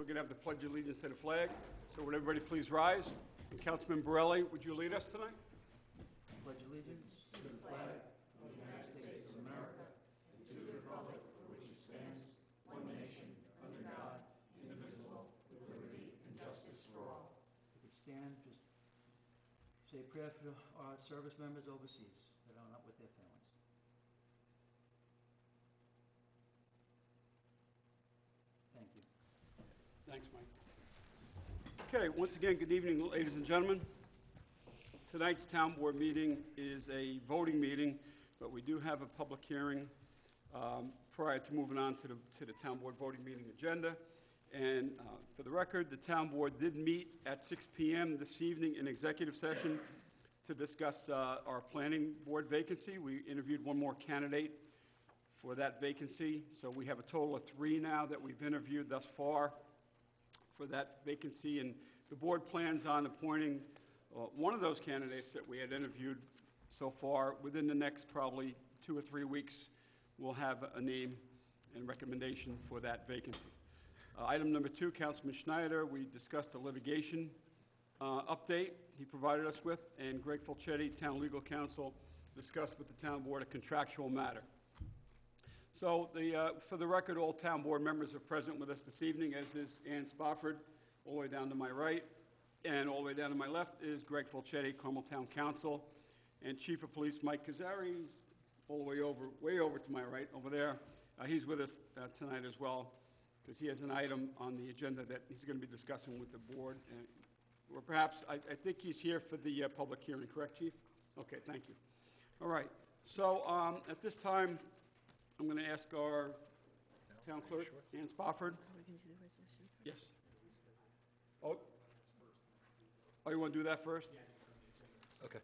we're going to have the Pledge of Allegiance to the flag. So would everybody please rise? And Councilman Borelli, would you lead us tonight? Pledge allegiance to the flag of the United States of America and to the republic for which it stands, one nation, under God, indivisible, with liberty and justice for all. If you stand, just say a prayer for our service members overseas that are not with their families. Thank you. Thanks, Mike. Okay, once again, good evening, ladies and gentlemen. Tonight's town board meeting is a voting meeting, but we do have a public hearing prior to moving on to the town board voting meeting agenda. And for the record, the town board did meet at 6 p.m. this evening in executive session to discuss our planning board vacancy. We interviewed one more candidate for that vacancy, so we have a total of 3 now that we've interviewed thus far for that vacancy, and the board plans on appointing one of those candidates that we had interviewed so far. Within the next probably 2 or 3 weeks, we'll have a name and recommendation for that vacancy. Item number 2, Councilman Schneider, we discussed the litigation update he provided us with, and Greg Fulchetti, Town Legal Counsel, discussed with the town board a contractual matter. So for the record, all town board members are present with us this evening, as is Ann Spofford, all the way down to my right, and all the way down to my left is Greg Fulchetti, Carmel Town Council, and Chief of Police Mike Kazari is all the way over to my right over there. He's with us tonight as well, because he has an item on the agenda that he's going to be discussing with the board. Or perhaps, I think he's here for the public hearing, correct, Chief? Okay, thank you. All right, so at this time, I'm going to ask our town clerk, Ann Spofford. We're going to do the resolution first. Yes. Oh, you want to do that first? Okay.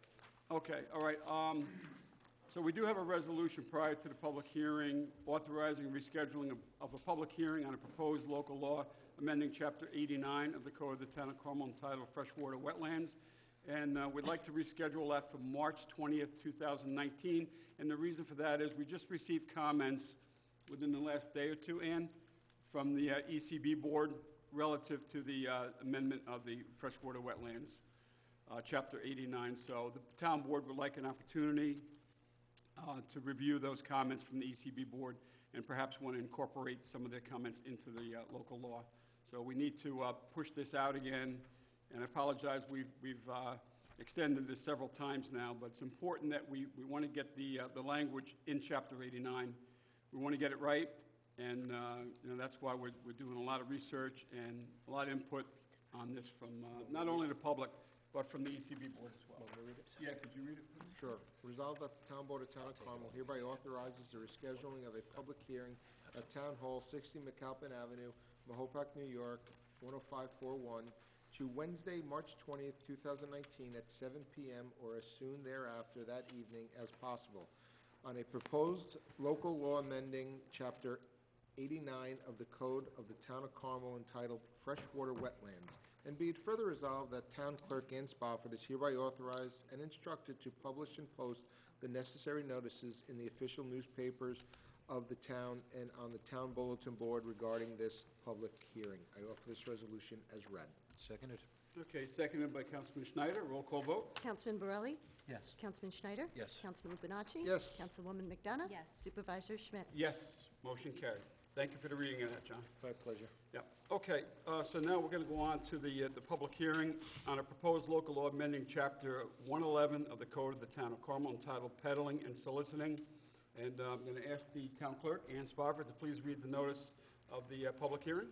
Okay, all right. So we do have a resolution prior to the public hearing authorizing rescheduling of a public hearing on a proposed local law amending Chapter 89 of the Code of the Town of Carmel entitled Freshwater Wetlands. And we'd like to reschedule that for March 20th, 2019. And the reason for that is we just received comments within the last day or two, Ann, from the ECB board relative to the amendment of the Freshwater Wetlands, Chapter 89. So the town board would like an opportunity to review those comments from the ECB board and perhaps want to incorporate some of their comments into the local law. So we need to push this out again. And I apologize, we've extended this several times now, but it's important that we want to get the language in Chapter 89. We want to get it right, and that's why we're doing a lot of research and a lot of input on this from not only the public, but from the ECB board as well. Want me to read it? Yeah, could you read it, please? Sure. Resolved that the Town Board of Town of Carmel hereby authorizes the rescheduling of a public hearing at Town Hall, 60 McAlpin Avenue, Mahopac, New York, 10541, to Wednesday, March 20th, 2019 at 7 p.m. or as soon thereafter that evening as possible, on a proposed local law amending Chapter 89 of the Code of the Town of Carmel entitled Freshwater Wetlands. And be it further resolved that Town Clerk Ann Spofford is hereby authorized and instructed to publish and post the necessary notices in the official newspapers of the town and on the town bulletin board regarding this public hearing. I offer this resolution as read. Seconded. Okay, seconded by Councilman Schneider. Roll call vote. Councilman Borelli? Yes. Councilman Schneider? Yes. Councilman Lubinacci? Yes. Councilwoman McDonough? Yes. Supervisor Schmidt? Yes, motion carried. Thank you for the reading of that, John. My pleasure. Yeah, okay, so now we're going to go on to the public hearing on a proposed local law amending Chapter 111 of the Code of the Town of Carmel entitled Peddling and Soliciting. And I'm going to ask the town clerk, Ann Spofford, to please read the notice of the public hearing.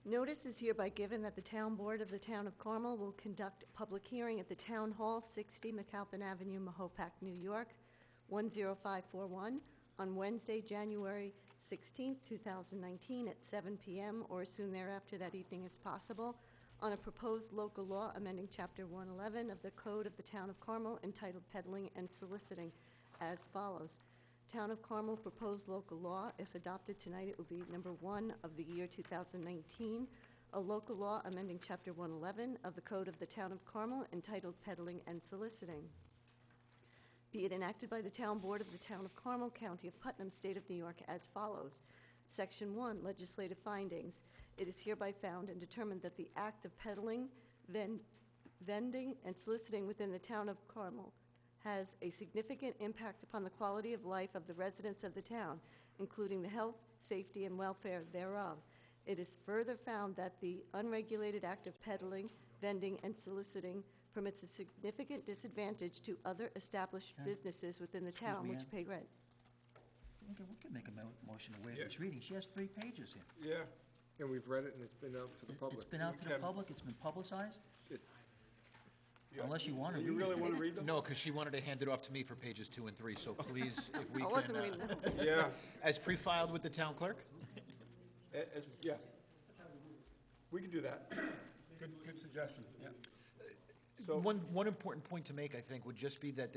Notice is hereby given that the Town Board of the Town of Carmel will conduct a public hearing at the Town Hall, 60 McAlpin Avenue, Mahopac, New York, 10541, on Wednesday, January 16th, 2019, at 7 p.m. or as soon thereafter that evening as possible, on a proposed local law amending Chapter 111 of the Code of the Town of Carmel entitled Peddling and Soliciting as follows. Town of Carmel proposed local law. If adopted tonight, it will be number 1 of the year 2019, a local law amending Chapter 111 of the Code of the Town of Carmel entitled Peddling and Soliciting. Be it enacted by the Town Board of the Town of Carmel, County of Putnam, State of New York as follows. Section 1, legislative findings. it is hereby found and determined that the act of peddling, vending, and soliciting within the town of Carmel has a significant impact upon the quality of life of the residents of the town, including the health, safety, and welfare thereof. It is further found that the unregulated act of peddling, vending, and soliciting permits a significant disadvantage to other established Okay. businesses within the town me, which Ann. pay rent. We can make a motion to waive Yeah. its reading. She has 3 pages here. Yeah. And we've read it, and it's been out to the public. It's been out to the Kevin. public, it's been publicized, It- Yeah. unless you want to read it. You really want to read them? No, because she wanted to hand it off to me for pages 2 and 3, so please, if we I can... wasn't reading the whole thing. Yeah. As pre-filed with the town clerk? Yeah. We can do that. Good suggestion, yeah. So, One important point to make, I think, would just be that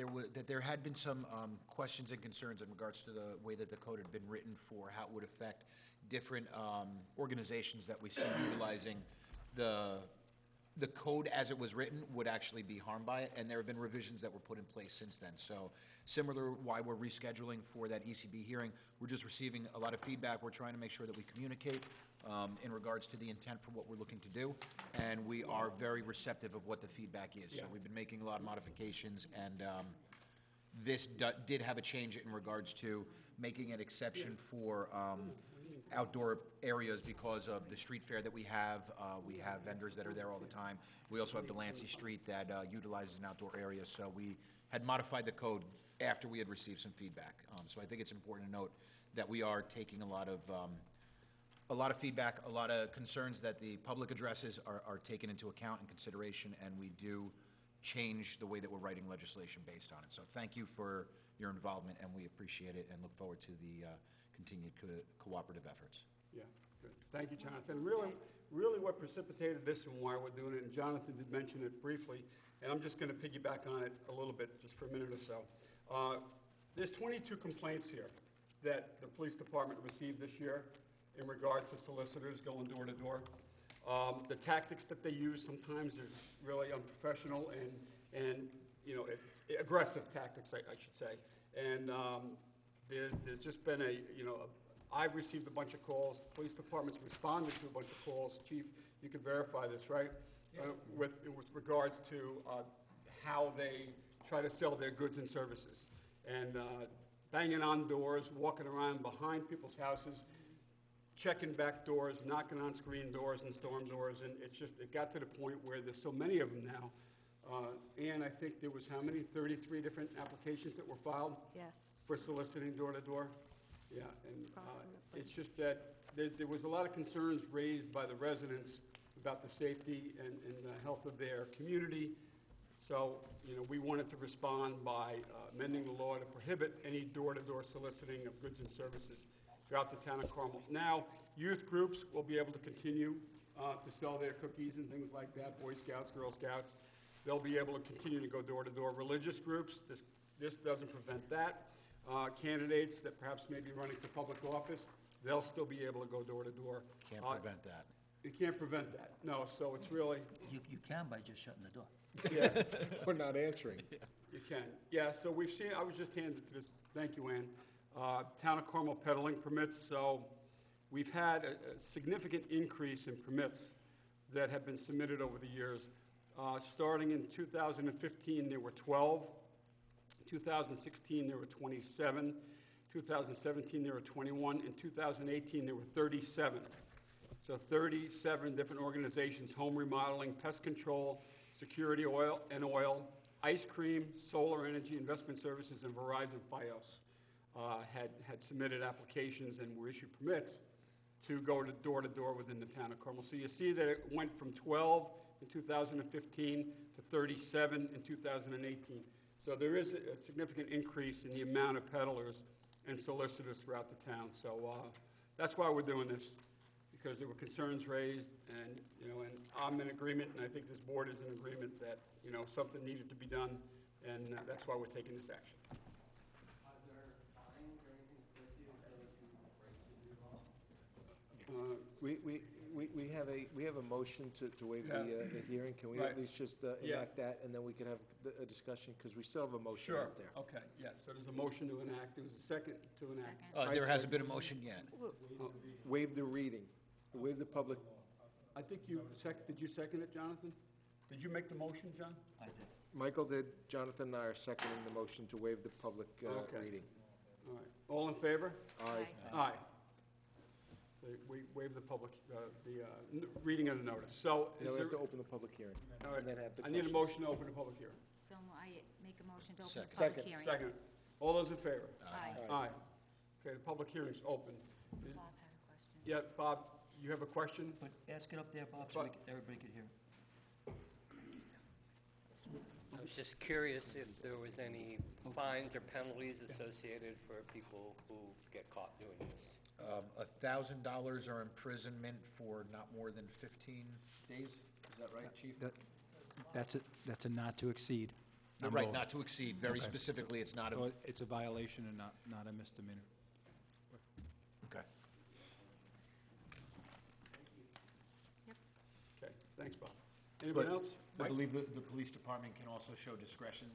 there had been some questions and concerns in regards to the way that the code had been written for how it would affect different organizations that we see utilizing the code as it was written would actually be harmed by it, and there have been revisions that were put in place since then. So similar why we're rescheduling for that ECB hearing, we're just receiving a lot of feedback. We're trying to make sure that we communicate in regards to the intent for what we're looking to do, and we are very receptive of what the feedback is. So Yeah. we've been making a lot of modifications, and this did have a change in regards to making an exception for outdoor areas because of the street fair that we have. We have vendors that are there all the time. We also have Delancey Street that utilizes an outdoor area. So we had modified the code after we had received some feedback. So I think it's important to note that we are taking a lot of feedback, a lot of concerns that the public addresses are taken into account and consideration, and we do change the way that we're writing legislation based on it. So thank you for your involvement, and we appreciate it and look forward to the continued cooperative efforts. yeah, good. Thank you, Jonathan. Really what precipitated this and why we're doing it, and Jonathan did mention it briefly, and I'm just going to piggyback on it a little bit, just for a minute or so. There's 22 complaints here that the police department received this year in regards to solicitors going door to door. The tactics that they use sometimes is really unprofessional and you know, it's aggressive tactics, I should say. And there's just been I've received a bunch of calls, police departments responded to a bunch of calls. Chief, you can verify this, right? With regards to how they try to sell their goods and services. And banging on doors, walking around behind people's houses, checking back doors, knocking on screen doors and storm doors, and it got to the point where there's so many of them now. And I think there was how many? 33 different applications that were filed Yes. for soliciting door to door? Yeah, and Approximately. it's just that there was a lot of concerns raised by the residents about the safety and the health of their community. So, we wanted to respond by amending the law to prohibit any door-to-door soliciting of goods and services throughout the town of Carmel. Now, youth groups will be able to continue to sell their cookies and things like that, Boy Scouts, Girl Scouts. They'll be able to continue to go door to door. Religious groups, this doesn't prevent that. Candidates that perhaps may be running for public office, they'll still be able to go door to door. Can't prevent that. You can't prevent that, no, so it's really, You can by just shutting the door. yeah, We're not answering. you can. Yeah, so we've seen, I was just handed to this, thank you, Ann. Town of Carmel peddling permits, so we've had a significant increase in permits that have been submitted over the years. Starting in 2015, there were 12. 2016, there were 27. 2017, there were 21. In 2018, there were 37. So 37 different organizations: home remodeling, pest control, security, oil, ice cream, solar energy, investment services, and Verizon Fios had submitted applications and were issued permits to go to door within the town of Carmel. So you see that it went from 12 in 2015 to 37 in 2018. So there is a significant increase in the amount of peddlers and solicitors throughout the town. So that's why we're doing this, because there were concerns raised, and and I'm in agreement, and I think this board is in agreement that something needed to be done, and that's why we're taking this action. Are there fines or anything associated with those who break the new law? We have a motion to waive Yeah. the hearing. Can we Right. at least just Yeah. enact that, and then we can have a discussion, because we still have a motion out there. Okay, yeah, so there's a motion to enact, there was a second to enact. There hasn't been a motion yet. Waive the reading. Waive the public, I think you did you second it, Jonathan? Did you make the motion, John? I did. Michael did, Jonathan and I are seconding the motion to waive the public Okay. reading. All right. All in favor? Aye. Aye. We waive the public, reading of the notice. So, Now is we there, have to open the public hearing. all right, and then have the I need a questions. motion to open the public hearing. So I make a motion to open the Second. public hearing. Second. All those in favor? Aye. Aye. Okay, the public hearing's open. Bob had a question. Yeah, Bob, you have a question? But ask it up there, Bob, so everybody could hear. I was just curious if there was any fines or penalties associated for people who get caught doing this. $1,000 or imprisonment for not more than 15 days? Is that right, Chief? That's a not to exceed. Right, not to exceed. Very specifically, it's not a... So it's a violation and not a misdemeanor. Okay. Okay, thanks, Bob. Anyone But else? I Mike? believe the police department can also show discretion,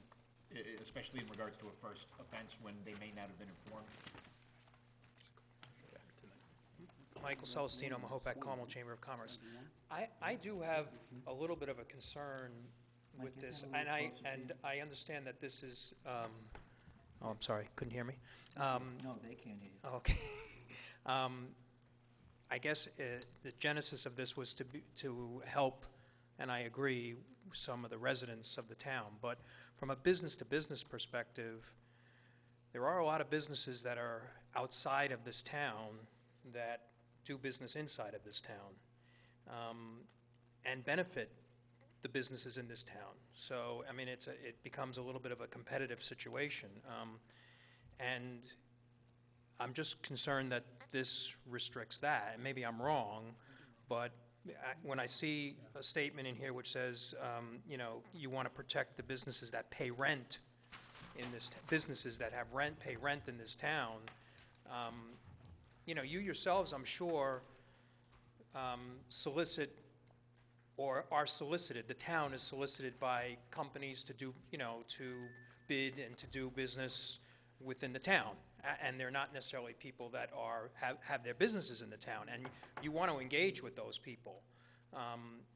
especially in regards to a first offense when they may not have been informed. Michael Celestino, Mahopac Carmel Chamber of Commerce. I do have a little bit of a concern with this, and I understand that this is, oh, I'm sorry, couldn't hear me? No, they can't hear you. Okay. I guess the genesis of this was to help, and I agree, some of the residents of the town, but from a business-to-business perspective, there are a lot of businesses that are outside of this town that do business inside of this town, and benefit the businesses in this town. So, I mean, it becomes a little bit of a competitive situation. And I'm just concerned that this restricts that. And maybe I'm wrong, but when I see a statement in here which says, you know, you want to protect the businesses that pay rent in this, businesses that have rent, pay rent in this town, you know, you yourselves, I'm sure, solicit or are solicited, the town is solicited by companies to do, you know, to bid and to do business within the town. And they're not necessarily people that have their businesses in the town. And you want to engage with those people.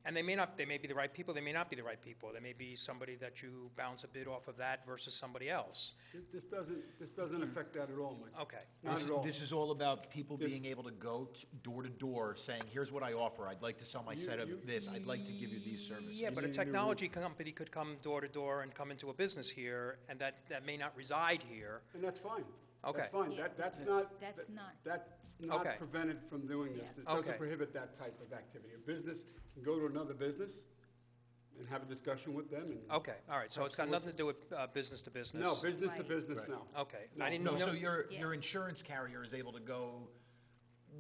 And they may be the right people, they may not be the right people. They may be somebody that you bounce a bid off of that versus somebody else. This doesn't affect that at all, Mike. Okay. Not at all. This is all about people being able to go door to door, saying, here's what I offer, I'd like to sell my set of this, I'd like to give you these services. Yeah, but a technology company could come door to door and come into a business here, and that may not reside here. And that's fine. Okay. That's fine. Yeah, That's not. that's not. That's not Okay. prevented from doing this. Yeah. It doesn't Okay. prohibit that type of activity. A business can go to another business and have a discussion with them and. Okay, all right, so it's got nothing to do with business to business? No, business to Right. business, no. Okay, No. I didn't No, know. so your Yeah. insurance carrier is able to go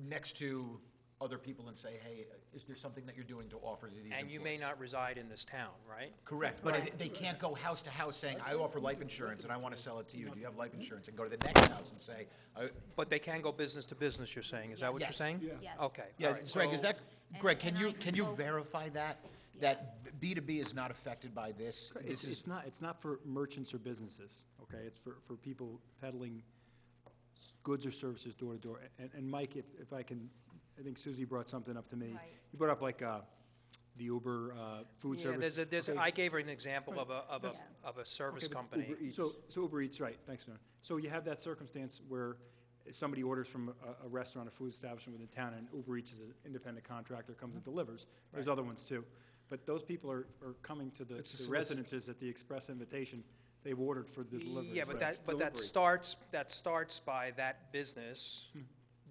next to other people and say, hey, is there something that you're doing to offer to these employees? And you may not reside in this town, right? Correct, but they can't go house to house saying, I offer life insurance and I want to sell it to you. Do you have life insurance? And go to the next house and say, But they can go business to business, you're saying, is that what you're Yes. saying? Yeah. Yes. Okay, all yeah, right, Greg, is so- that, And- Greg, can and I you spoke- verify that? That B2B is not affected by this? This is, It's not for merchants or businesses, okay? It's for people peddling goods or services door to door. And Mike, if I can, I think Susie brought something up to me. Right. You brought up like the Uber food Yeah, service. Okay. I gave her an example of That's- a service Okay, but company. Uber Eats. So Uber Eats, right, thanks, Norm. So you have that circumstance where somebody orders from a restaurant, a food establishment within town, and Uber Eats is an independent contractor, comes and delivers. There's other ones too. But those people are coming to the It's a the solicit- residences at the express invitation. They've ordered for the delivery. Yeah, but Right. that starts by that business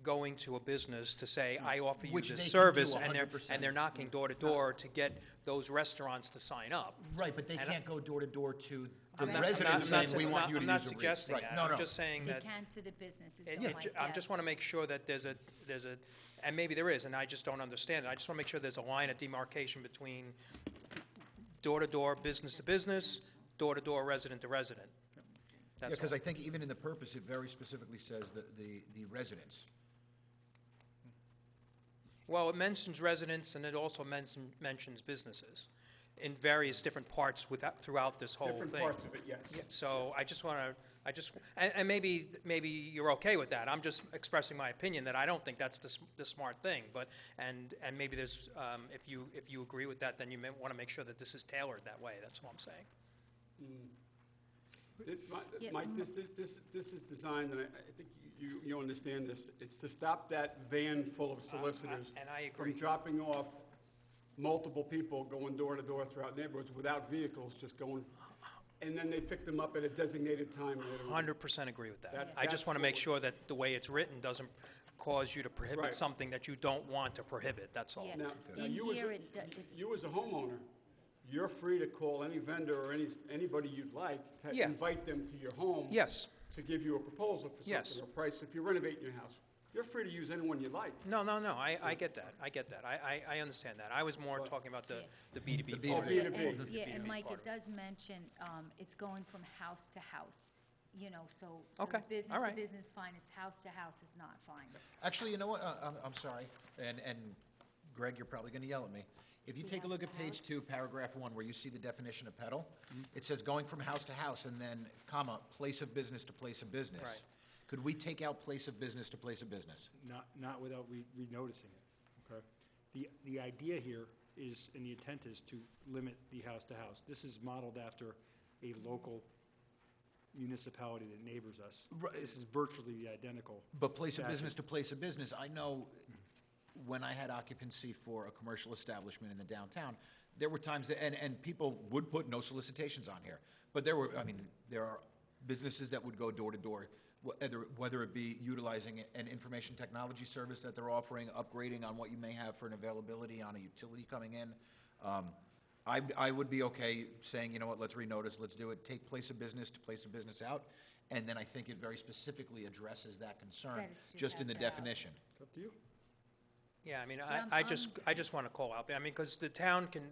going to a business to say, I offer you Which this they can service, do and 100%. they're knocking door to door to get those restaurants to sign up. right, but they And can't go door to door to the I'm not- residents I'm not- saying, we I'm want not- you to I'm not use Uber Eats. suggesting Right, that, no, I'm no. just saying They that. can to the businesses, It- though, it- Mike, I just want to make sure that there's a, and maybe there is, and I just don't understand it. I just want to make sure there's a line of demarcation between door-to-door, business-to-business, door-to-door, resident-to-resident. Yeah, That's because all. I think even in the purpose, it very specifically says the residents. Well, it mentions residents, and it also mentions businesses in various different parts throughout this whole thing. Different parts of it, yes. Yeah, so I just want I just, and maybe you're okay with that. I'm just expressing my opinion that I don't think that's the smart thing, but, and maybe there's, if you agree with that, then you may want to make sure that this is tailored that way, that's all I'm saying. Yeah, Mike, this is designed, and I think you understand this, it's to stop that van full of solicitors And I agree. from dropping off multiple people going door to door throughout neighborhoods without vehicles, just going, and then they pick them up at a designated time later on. 100% agree with that. That's- I just that's want to what make we- sure that the way it's written doesn't cause you to prohibit Right. something that you don't want to prohibit, that's all. Yeah. Now, In you as here, a- it you as a homeowner, you're free to call any vendor or anybody you'd like to Yeah. invite them to your home. Yes. To give you a proposal for Yes. something, or price, if you're renovating your house. You're free to use anyone you like. No, I get that, I understand that. I was more talking about the B2B Oh, part of it. B2B. And, yeah, and B2B Mike, part it of it. does mention, it's going from house to house, you know, so Okay, business all to right. business, fine, it's house to house is not fine. Actually, you know what, I'm sorry, and Greg, you're probably gonna yell at me. If you take a look at page 2, paragraph 1, where you see the definition of peddle, it says going from house to house, and then, comma, place of business to place of business. Right. Could we take out place of business to place of business? Not without re-noticing it, okay? The idea here is, and the intent is to limit the house to house. This is modeled after a local municipality that neighbors us. Right. This is virtually identical. But place of statute. business to place of business, I know when I had occupancy for a commercial establishment in the downtown, there were times that, and people would put no solicitations on here, but there are businesses that would go door to door, whether it be utilizing an information technology service that they're offering, upgrading on what you may have for an availability on a utility coming in. I would be okay saying, you know what, let's renotice, let's do it, take place of business to place of business out, and then I think it very specifically addresses that concern, That it should just in the have that out. definition. It's up to you. Yeah, I mean, Yeah, I just want to call out, I mean, because the town can,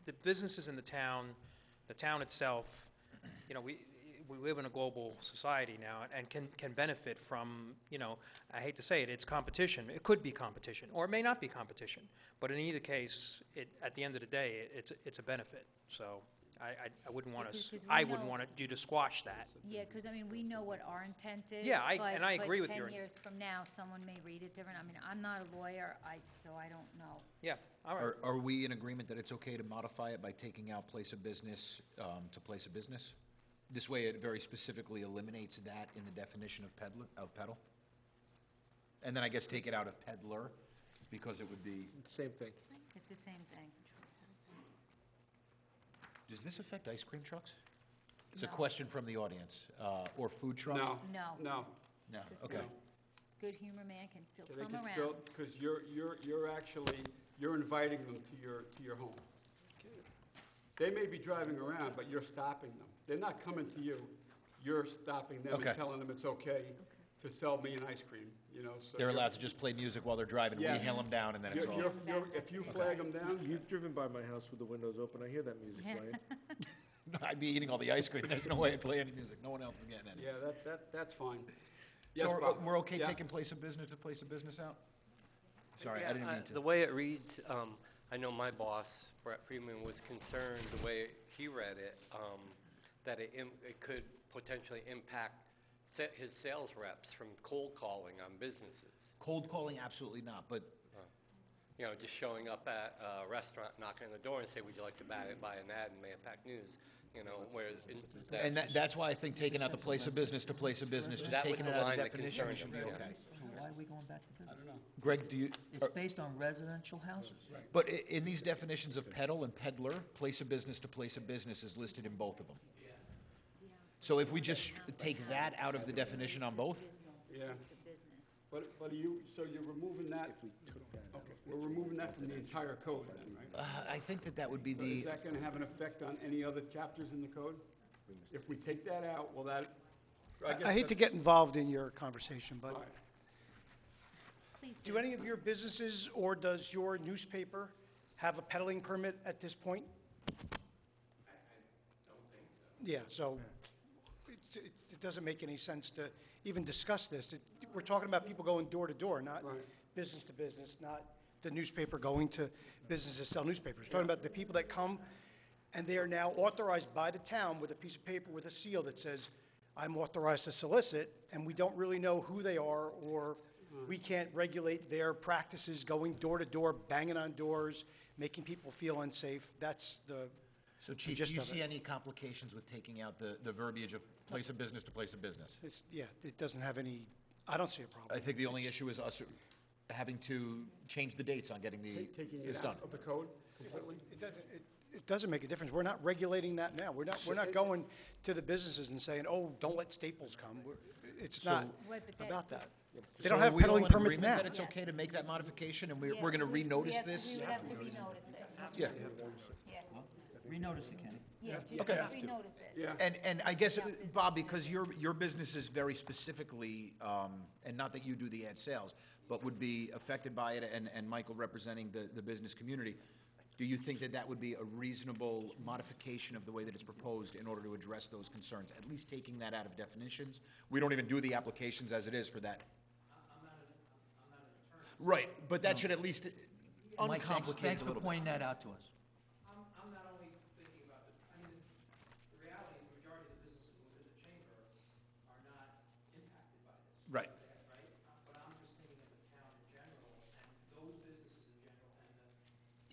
the businesses in the town itself, you know, we live in a global society now and can benefit from, you know, I hate to say it, it's competition. It could be competition, or it may not be competition. But in either case, at the end of the day, it's a benefit. So I wouldn't want Because to, we I wouldn't know- want you to squash that. Yeah, because, I mean, we know what our intent is. Yeah, and I agree with But your- 10 years from now, someone may read it different. I mean, I'm not a lawyer, so I don't know. Yeah, all right. Are we in agreement that it's okay to modify it by taking out place of business to place of business? This way, it very specifically eliminates that in the definition of peddle? And then I guess take it out of peddler, because it would be, Same thing. It's the same thing. does this affect ice cream trucks? It's a No. question from the audience, or food trucks? No. No. No. No, Because okay. Good humor man can still They come can still, around. because you're actually, you're inviting them to your home. They may be driving around, but you're stopping them. They're not coming to you. You're stopping them Okay. and telling them it's okay to sell me an ice cream, you know, so. They're you're- allowed to just play music while they're driving, we Yeah. hail them down, and then it's You're, all. if you flag them down, You've driven by my house with the windows open, I hear that music Yeah. playing. I'd be eating all the ice cream, there's no way I'd play any music, no one else is getting any. yeah, that's fine. Yes, So Bob? we're okay Yeah. taking place of business to place of business out? Sorry, I didn't mean The to. way it reads, I know my boss, Brett Freeman, was concerned, the way he read it, that it could potentially impact his sales reps from cold calling on businesses. Cold calling, absolutely not, but You know, just showing up at a restaurant, knocking on the door and say, would you like to buy an ad in Mayapack News? You know, whereas. and that's why I think taking out the place of business to place of business, just That was taking the it out of line the that definition, concerned should be him, yeah. okay. So why are we going back to business? Greg, do you, It's based on residential houses. but in these definitions of peddle and peddler, place of business to place of business is listed in both of them. So if we just take that out of the definition on both, Yeah. It's a business. But so you're removing that? Okay, we're removing that from the entire code then, right? I think that would be So is the, that gonna have an effect on any other chapters in the code? If we take that out, will that? guess I hate to that's- get involved in your conversation, but all right. Please do do. any of your businesses or does your newspaper have a peddling permit at this point? I don't think so. Yeah, so it doesn't make any sense to even discuss this. We're talking about people going door to door, not Right. business to business, not the newspaper going to businesses to sell newspapers. We're talking about the people that come and they are now authorized by the town with a piece of paper with a seal that says, I'm authorized to solicit, and we don't really know who they are, or we can't regulate their practices, going door to door, banging on doors, making people feel unsafe. That's the So Chief, gist do you of see it. any complications with taking out the verbiage of place of business to place of business? Yeah, it doesn't have any, I don't see a problem. I think the only issue is us having to change the dates on getting Taking this it done. out of the code completely? It doesn't make a difference. We're not regulating that now. We're not going to the businesses and saying, oh, don't let Staples come. It's not Wait, but that- about that. They So don't are have we all peddling in permits agreement now. that it's okay to make that modification, and we're Yeah, going to we renotice have- this? We would have to renotice it. Yeah. Yeah, Renotice it, Kenny. yeah, Okay. just renotice it. Yeah. And I guess, Bob, because your business is very specifically, and not that you do the ad sales, but would be affected by it, and Michael representing the business community, do you think that that would be a reasonable modification of the way that it's proposed in order to address those concerns? At least taking that out of definitions? We don't even do the applications as it is for that. I'm not an attorney. Right, but that should at least Mike, thanks uncomplicate it a for little bit. pointing that out to us. I'm not only thinking about the reality is the majority of the businesses within the chamber are not impacted by this. Right. Right? But I'm just thinking of the town in general, and those businesses in general,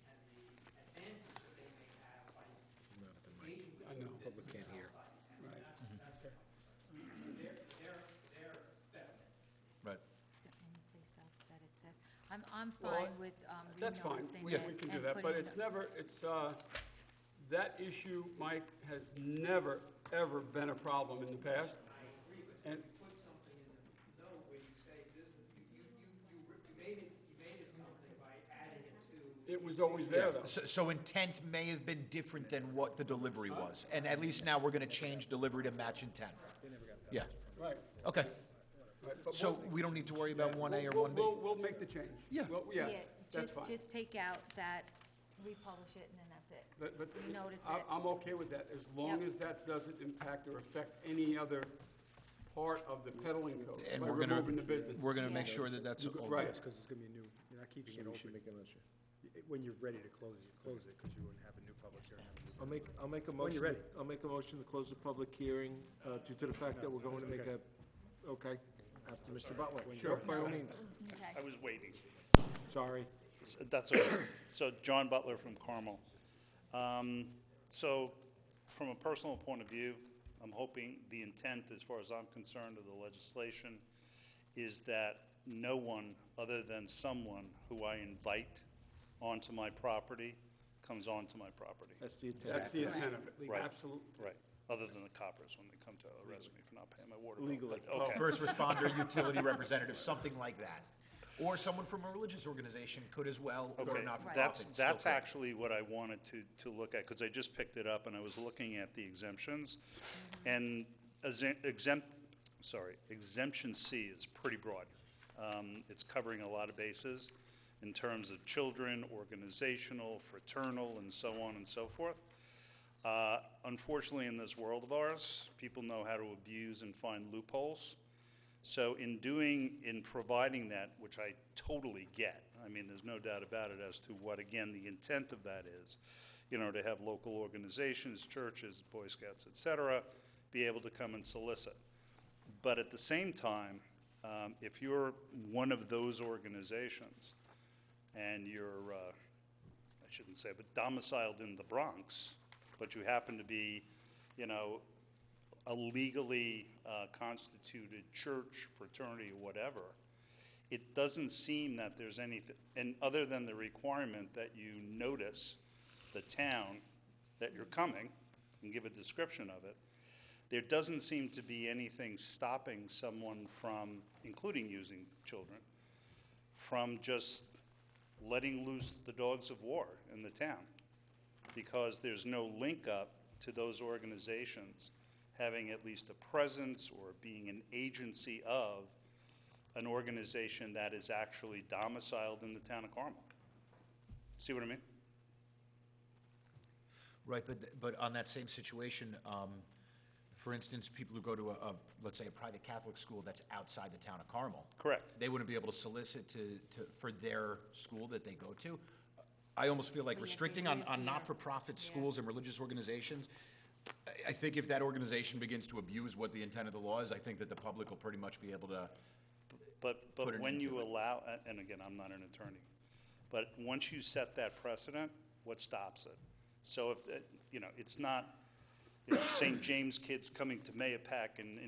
and the advantage that they may have by engaging with I know. businesses outside the town. Right. They're better. Right. Is there any place else that it says? I'm fine with That's fine, renoticing we it can do and that, but putting it's it- never, that issue, Mike, has never, ever been a problem in the past. And Put something in the note where you say business, you made it something by adding it to. it was always there, though. So intent may have been different than what the delivery was, and at least now we're going to change delivery to match intent. Yeah, Right. okay. Right, but So we'll- we don't need to worry about 1A or we'll- 1B? We'll make the change. Yeah. Well, yeah, that's fine. Just take out that, republish it, and then that's it. But renotice I- it. I'm okay with that, as long Yep. as that doesn't impact or affect any other part of the peddling code, And by we're going removing the business. to, we're going to make sure that that's all Right. good. Because it's going to be new, you're not keeping it open. When you're ready to close it, you close it, because you wouldn't have a new public hearing. I'll make a When motion. you're ready. I'll make a motion to close the public hearing, due to the fact that we're going to make okay, after Mr. Butler. Sure. By all means. Okay. I was waiting. Sorry. That's okay. So John Butler from Carmel. So from a personal point of view, I'm hoping the intent, as far as I'm concerned, of the legislation is that no one other than someone who I invite onto my property comes onto my property. That's the intent. That's the intent of it, Right. absolutely. Right. Other than the coppers when they come to arrest me for not paying my water bill. Legally. But, okay. First responder, utility representative, something like that. Or someone from a religious organization could as well, or Okay, not for that's profit. still could. actually what I wanted to look at, because I just picked it up and I was looking at the exemptions. And exemption C is pretty broad. It's covering a lot of bases in terms of children, organizational, fraternal, and so on and so forth. Unfortunately, in this world of ours, people know how to abuse and find loopholes. So in providing that, which I totally get, I mean, there's no doubt about it as to what, again, the intent of that is, to have local organizations, churches, Boy Scouts, et cetera, be able to come and solicit. But at the same time, if you're one of those organizations and you're, I shouldn't say, but domiciled in the Bronx, but you happen to be, a legally constituted church, fraternity, or whatever, it doesn't seem that there's anything, and other than the requirement that you notice the town that you're coming and give a description of it, there doesn't seem to be anything stopping someone from, including using children, from just letting loose the dogs of war in the town, because there's no link up to those organizations having at least a presence or being an agency of an organization that is actually domiciled in the town of Carmel. See what I mean? Right, but on that same situation, for instance, people who go to let's say, a private Catholic school that's outside the town of Carmel. Correct. They wouldn't be able to solicit for their school that they go to. I almost feel like Well, yeah, restricting they on live here. not-for-profit Yeah. schools and religious organizations, I think if that organization begins to abuse what the intent of the law is, I think that the public will pretty much be able to, But Put an when end you to it. allow, and again, I'm not an attorney, but once you set that precedent, what stops it? So if, it's not, St. James kids coming to Mayapack and,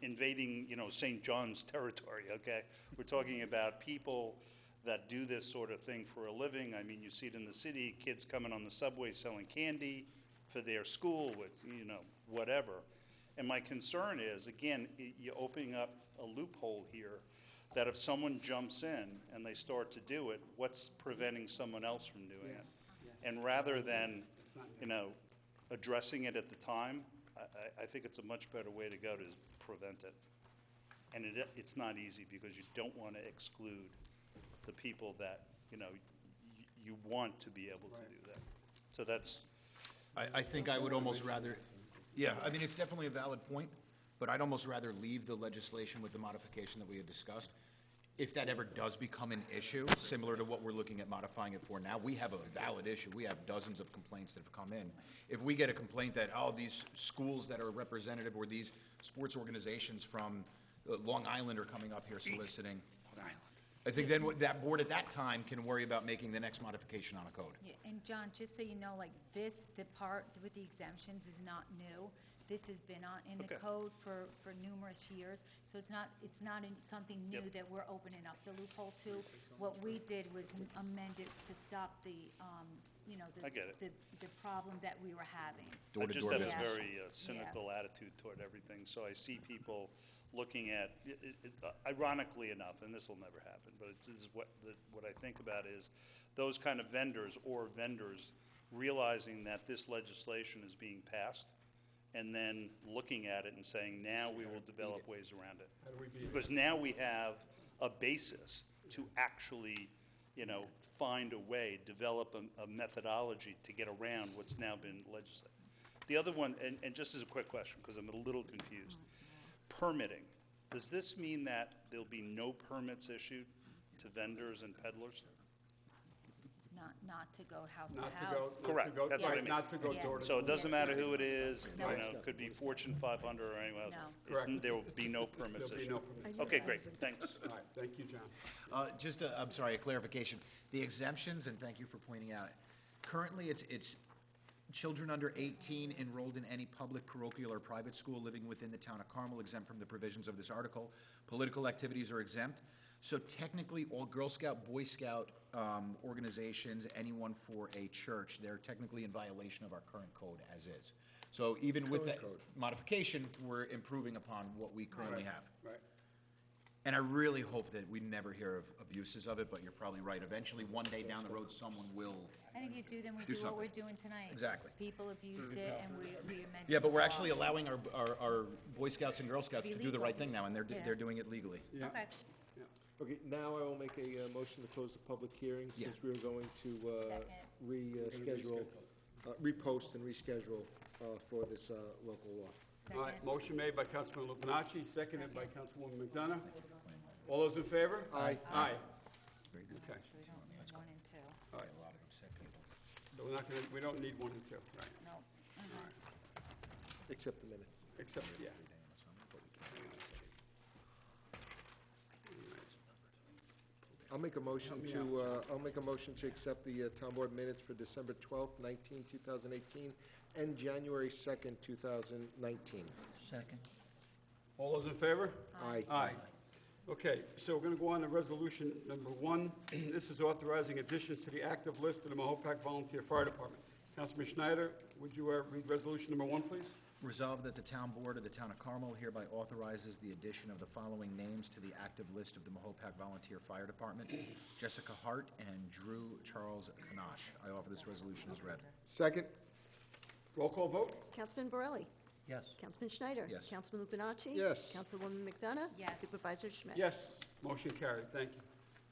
invading, St. John's territory, okay? We're talking about people that do this sort of thing for a living. I mean, you see it in the city, kids coming on the subway selling candy for their school with, whatever. And my concern is, again, you're opening up a loophole here that if someone jumps in and they start to do it, what's preventing someone else from doing it? And rather than, addressing it at the time, I think it's a much better way to go to prevent it. And it's not easy because you don't want to exclude the people that, you want to be able to do that. So that's, I think I would almost rather, yeah, I mean, it's definitely a valid point, but I'd almost rather leave the legislation with the modification that we had discussed. If that ever does become an issue, similar to what we're looking at modifying it for now, we have a valid issue. We have dozens of complaints that have come in. If we get a complaint that, these schools that are representative or these sports organizations from Long Island are coming up here soliciting, I think then that board at that time can worry about making the next modification on a code. Yeah, and John, just so you know, like this, the part with the exemptions is not new. This has been in the Okay. code for numerous years, so it's not something new Yep. that we're opening up the loophole to. What we did was amend it to stop the, I get it. the problem that we were having. I Door-to-door just have a business. very cynical attitude toward everything. So I see people looking at, ironically enough, and this will never happen, but this is what I think about is those kind of vendors or vendors realizing that this legislation is being passed and then looking at it and saying, now we will develop ways around it. How do we beat it? Because now we have a basis to actually, find a way, develop a methodology to get around what's now been legislated. The other one, and just as a quick question, because I'm a little confused, permitting. Does this mean that there'll be no permits issued to vendors and peddlers? Not to go house to Not to house. go. not to Correct. go- That's what I right, mean. Not to go Yeah. door to So it door. doesn't matter who it is, No. it could be Fortune 500 or anyone else. No. Correct. There will be no permits There'll be issued. no permits. Okay, great, thanks. All right, thank you, John. I'm sorry, a clarification. The exemptions, and thank you for pointing out, currently it's children under 18 enrolled in any public, parochial, or private school living within the town of Carmel exempt from the provisions of this article. Political activities are exempt. So technically, all Girl Scout, Boy Scout organizations, anyone for a church, they're technically in violation of our current code as is. So even with that modification, we're improving upon what we currently have. Right. And I really hope that we never hear of abuses of it, but you're probably right. Eventually, one day down the road, someone will. And if you do, then we Do do what we're something. doing tonight. Exactly. People abused it, and we amended. Yeah, but we're the actually law. allowing our Boy Scouts and Girl Scouts to do the right thing now, and Yeah. they're doing it legally. Yeah. Okay. Okay, now I will make a motion to close the public hearing, Yeah. since we are going to Second. repost and reschedule for this local law. All right, Second. motion made by Councilman Lupinacci, seconded by Councilwoman McDonough. All those in favor? Aye. Aye. Very good. Okay, So we don't need 1 and 2. all right. A lot of upset people. So we don't need 1 and 2, right? No. All right, Accept the minutes. except, yeah. I'll make a motion to accept the town board minutes for December 12th, 2018, and January 2nd, 2019. Second. All those in favor? Aye. Aye. Okay, so we're going to go on to resolution number 1. This is authorizing additions to the active list of the Mahopac Volunteer Fire Department. Councilman Schneider, would you read resolution number 1, please? Resolved that the town board of the town of Carmel hereby authorizes the addition of the following names to the active list of the Mahopac Volunteer Fire Department: Jessica Hart and Drew Charles Kanash. I offer this resolution as read. Second? Roll call vote? Councilman Borelli? Yes. Councilman Schneider? Yes. Councilman Lupinacci? Yes. Councilwoman McDonough? Yes. Supervisor Schmidt? Yes, motion carried, thank you.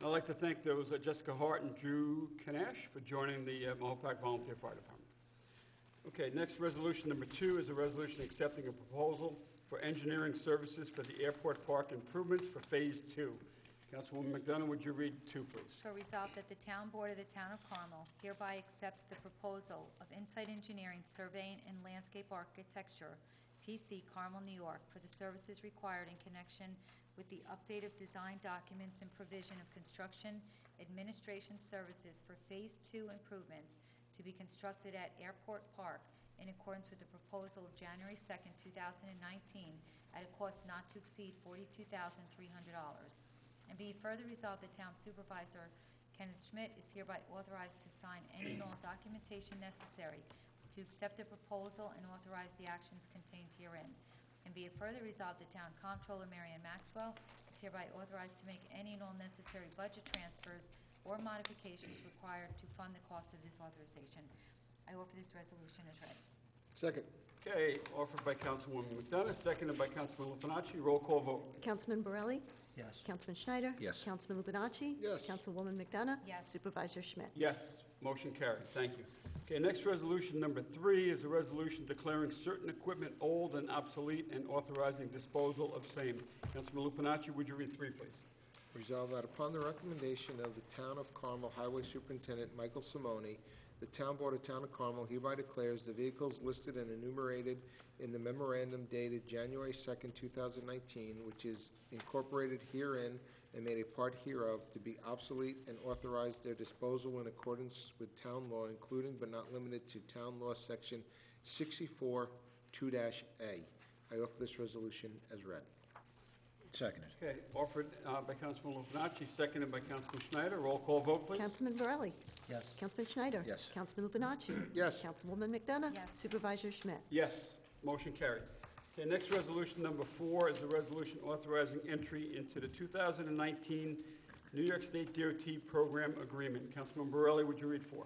I'd like to thank those Jessica Hart and Drew Kanash for joining the Mahopac Volunteer Fire Department. Okay, next resolution number 2 is a resolution accepting a proposal for engineering services for the airport park improvements for Phase 2. Councilwoman McDonough, would you read 2, please? So resolved that the Town Board of the Town of Carmel hereby accepts the proposal of Insight Engineering Surveying and Landscape Architecture, PC, Carmel, New York, for the services required in connection with the update of design documents and provision of construction administration services for Phase 2 improvements to be constructed at Airport Park in accordance with the proposal of January 2nd, 2019, at a cost not to exceed $42,300. And be it further resolved, the Town Supervisor, Kenneth Schmidt, is hereby authorized to sign any and all documentation necessary to accept the proposal and authorize the actions contained herein. And be it further resolved, the Town Comptroller, Marian Maxwell, is hereby authorized to make any and all necessary budget transfers or modifications required to fund the cost of this authorization. I offer this resolution as read. Second. Okay, offered by Councilwoman McDonough, seconded by Councilman Lupinacci. Roll call vote. Councilman Borelli? Yes. Councilman Schneider? Yes. Councilman Lupinacci? Yes. Councilwoman McDonough? Yes. Supervisor Schmidt? Yes, motion carried. Thank you. Okay, next resolution, number 3, is a resolution declaring certain equipment old and obsolete and authorizing disposal of same. Councilman Lupinacci, would you read 3, please? Resolved that upon the recommendation of the Town of Carmel Highway Superintendent Michael Simone, the Town Board of Town of Carmel hereby declares the vehicles listed and enumerated in the memorandum dated January 2nd, 2019, which is incorporated herein and made a part hereof, to be obsolete, and authorize their disposal in accordance with town law, including but not limited to Town Law Section 64 2-A. I offer this resolution as read. Seconded. Okay, offered by Councilman Lupinacci, seconded by Councilman Schneider. Roll call vote, please. Councilman Borelli? Yes. Councilman Schneider? Yes. Councilman Lupinacci? Yes. Councilwoman McDonough? Yes. Supervisor Schmidt? Yes, motion carried. Okay, next resolution, number 4, is a resolution authorizing entry into the 2019 New York State DOT Program Agreement. Councilman Borelli, would you read 4?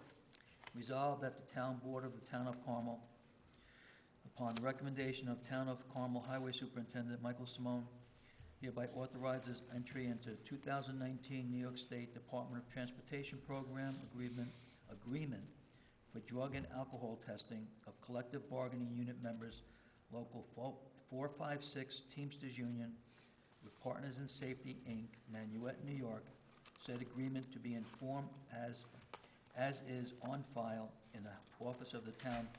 Resolved that the Town Board of the Town of Carmel, upon the recommendation of Town of Carmel Highway Superintendent Michael Simone, hereby authorizes entry into 2019 New York State Department of Transportation Program agreement for drug and alcohol testing of collective bargaining unit members, Local 456 Teamsters Union, with Partners in Safety, Inc., Nanuet, New York. Said agreement to be informed as is on file in the office of the Town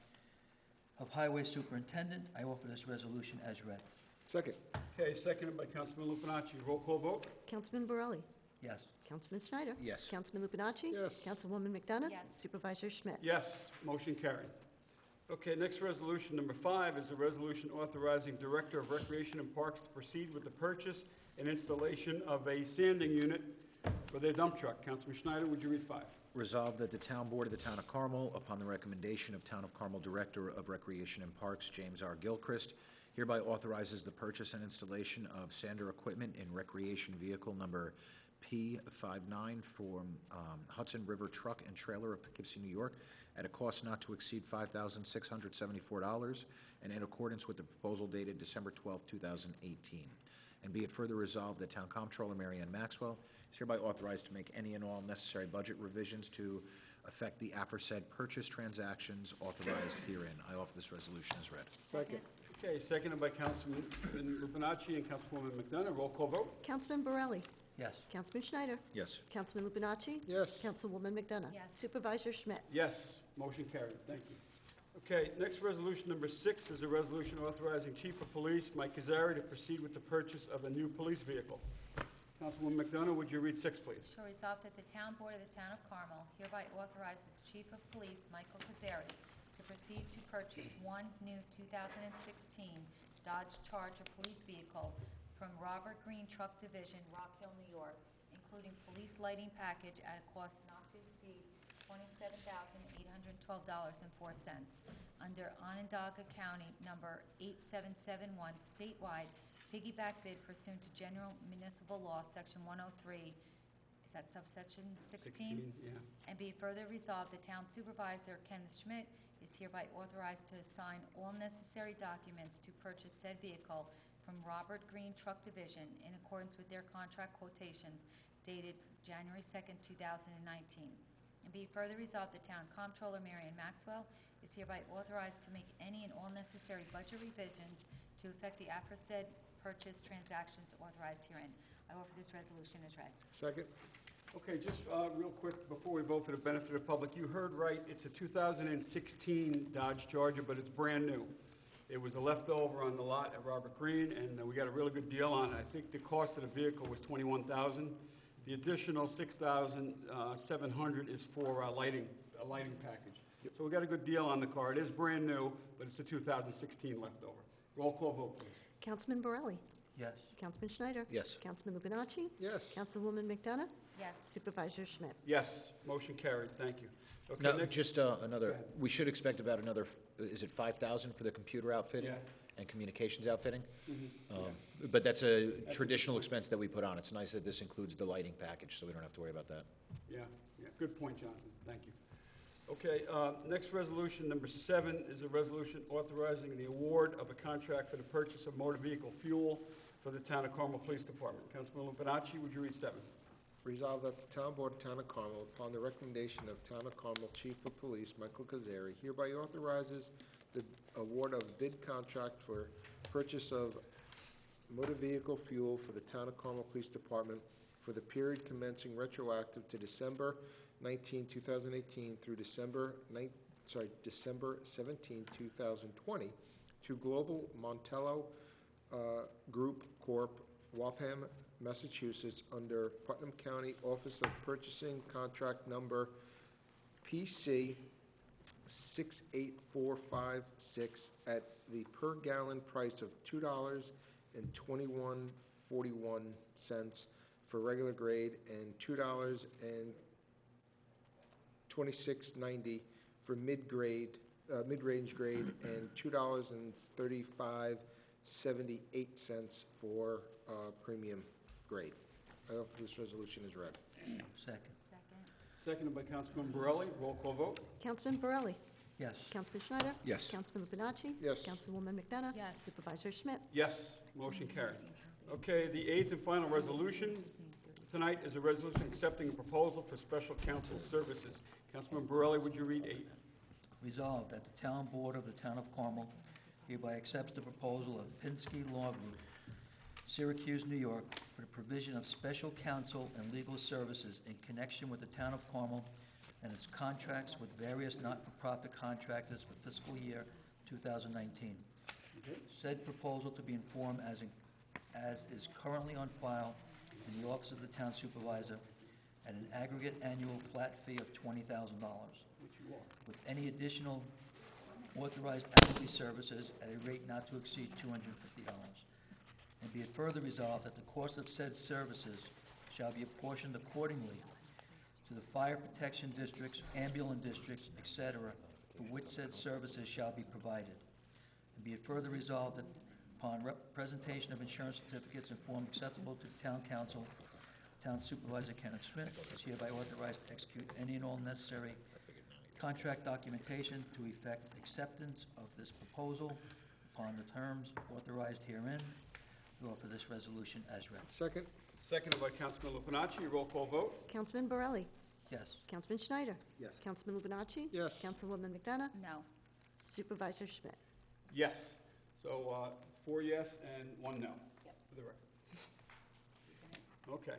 of Highway Superintendent. I offer this resolution as read. Second. Okay, seconded by Councilman Lupinacci. Roll call vote. Councilman Borelli? Yes. Councilman Schneider? Yes. Councilman Lupinacci? Yes. Councilwoman McDonough? Yes. Supervisor Schmidt? Yes, motion carried. Okay, next resolution, number 5, is a resolution authorizing Director of Recreation and Parks to proceed with the purchase and installation of a sanding unit for their dump truck. Councilman Schneider, would you read 5? Resolved that the Town Board of the Town of Carmel, upon the recommendation of Town of Carmel Director of Recreation and Parks, James R. Gilchrist, hereby authorizes the purchase and installation of sander equipment in recreation vehicle number P59 from Hudson River Truck and Trailer of Poughkeepsie, New York, at a cost not to exceed $5,674, and in accordance with the proposal dated December 12, 2018. And be it further resolved that Town Comptroller Marianne Maxwell is hereby authorized to make any and all necessary budget revisions to affect the aforesaid purchase transactions authorized herein. I offer this resolution as read. Second. Okay, seconded by Councilman Lupinacci and Councilwoman McDonough. Roll call vote. Councilman Borelli? Yes. Councilman Schneider? Yes. Councilman Lupinacci? Yes. Councilwoman McDonough? Yes. Supervisor Schmidt? Yes, motion carried. Thank you. Okay, next resolution, number 6, is a resolution authorizing Chief of Police Mike Kazari to proceed with the purchase of a new police vehicle. Councilwoman McDonough, would you read 6, please? So resolved that the Town Board of the Town of Carmel hereby authorizes Chief of Police Michael Kazari to proceed to purchase one new 2016 Dodge Charger police vehicle from Robert Green Truck Division, Rock Hill, New York, including police lighting package at a cost not to exceed $27,812.04 under Onondaga County number 8771 statewide piggyback bid pursuant to General Municipal Law, Section 103, is that subsection 16? Yeah. And be further resolved, the Town Supervisor, Kenneth Schmidt, is hereby authorized to sign all necessary documents to purchase said vehicle from Robert Green Truck Division in accordance with their contract quotations dated January 2nd, 2019. And be further resolved, the Town Comptroller, Marian Maxwell, is hereby authorized to make any and all necessary budget revisions to effect the aforesaid purchase transactions authorized herein. I offer this resolution as read. Second? Okay, just real quick, before we vote for the benefit of the public, you heard right, it's a 2016 Dodge Charger, but it's brand new. It was a leftover on the lot at Robert Greene, and we got a really good deal on it. I think the cost of the vehicle was $21,000. The additional $6,700 is for a lighting package. So we got a good deal on the car. It is brand new, but it's a 2016 leftover. Roll call vote, please. Councilman Borelli? Yes. Councilman Schneider? Yes. Councilman Lubinachi? Yes. Councilwoman McDonough? Yes. Supervisor Schmidt? Yes, motion carried, thank you. Okay, No, next- just another, we should expect about another, is it 5,000 for the computer outfitting? Yes. And communications outfitting? Mhm. But that's a traditional expense that we put on. It's nice that this includes the lighting package, so we don't have to worry about that. Yeah, good point, Jonathan, thank you. Okay, next resolution, number 7, is a resolution authorizing the award of a contract for the purchase of motor vehicle fuel for the Town of Carmel Police Department. Councilman Lupinacci, would you read 7? Resolved that the Town Board of Town of Carmel, upon the recommendation of Town of Carmel Chief of Police Michael Kazari, hereby authorizes the award of bid contract for purchase of motor vehicle fuel for the Town of Carmel Police Department for the period commencing retroactive to December 19, 2018 through December 17, 2020 to Global Montello Group Corp., Waltham, Massachusetts, under Putnam County Office of Purchasing Contract Number PC 68456 at the per gallon price of $2.2141 for regular grade and $2.2690 for mid-range grade, and $2.3578 for premium grade. I offer this resolution as read. Second. Second. Seconded by Councilman Borelli, roll call vote. Councilman Borelli? Yes. Councilman Schneider? Yes. Councilman Lubinachi? Yes. Councilwoman McDonough? Yes. Supervisor Schmidt? Yes, motion carried. Okay, the 8th and final resolution tonight is a resolution accepting a proposal for special counsel services. Councilman Borelli, would you read 8? Resolved that the Town Board of the Town of Carmel hereby accepts the proposal of Pinsky Law Group, Syracuse, New York, for the provision of special counsel and legal services in connection with the Town of Carmel and its contracts with various not-for-profit contractors for fiscal year 2019. Said proposal to be informed as is currently on file in the Office of the Town Supervisor at an aggregate annual flat fee of $20,000, with any additional authorized hourly services at a rate not to exceed $250. And be it further resolved that the cost of said services shall be apportioned accordingly to the fire protection districts, ambulance districts, etc., for which said services shall be provided. And be it further resolved that upon presentation of insurance certificates and form acceptable to the Town Council, Town Supervisor Kenneth Smith is hereby authorized to execute any and all necessary contract documentation to effect acceptance of this proposal upon the terms authorized herein. We offer this resolution as read. Second? Seconded by Councilman Lupinacci, roll call vote. Councilman Borelli? Yes. Councilman Schneider? Yes. Councilman Lubinachi? Yes. Councilwoman McDonough? No. Supervisor Schmidt? Yes. So 4 yes and 1 no, for the record. Okay.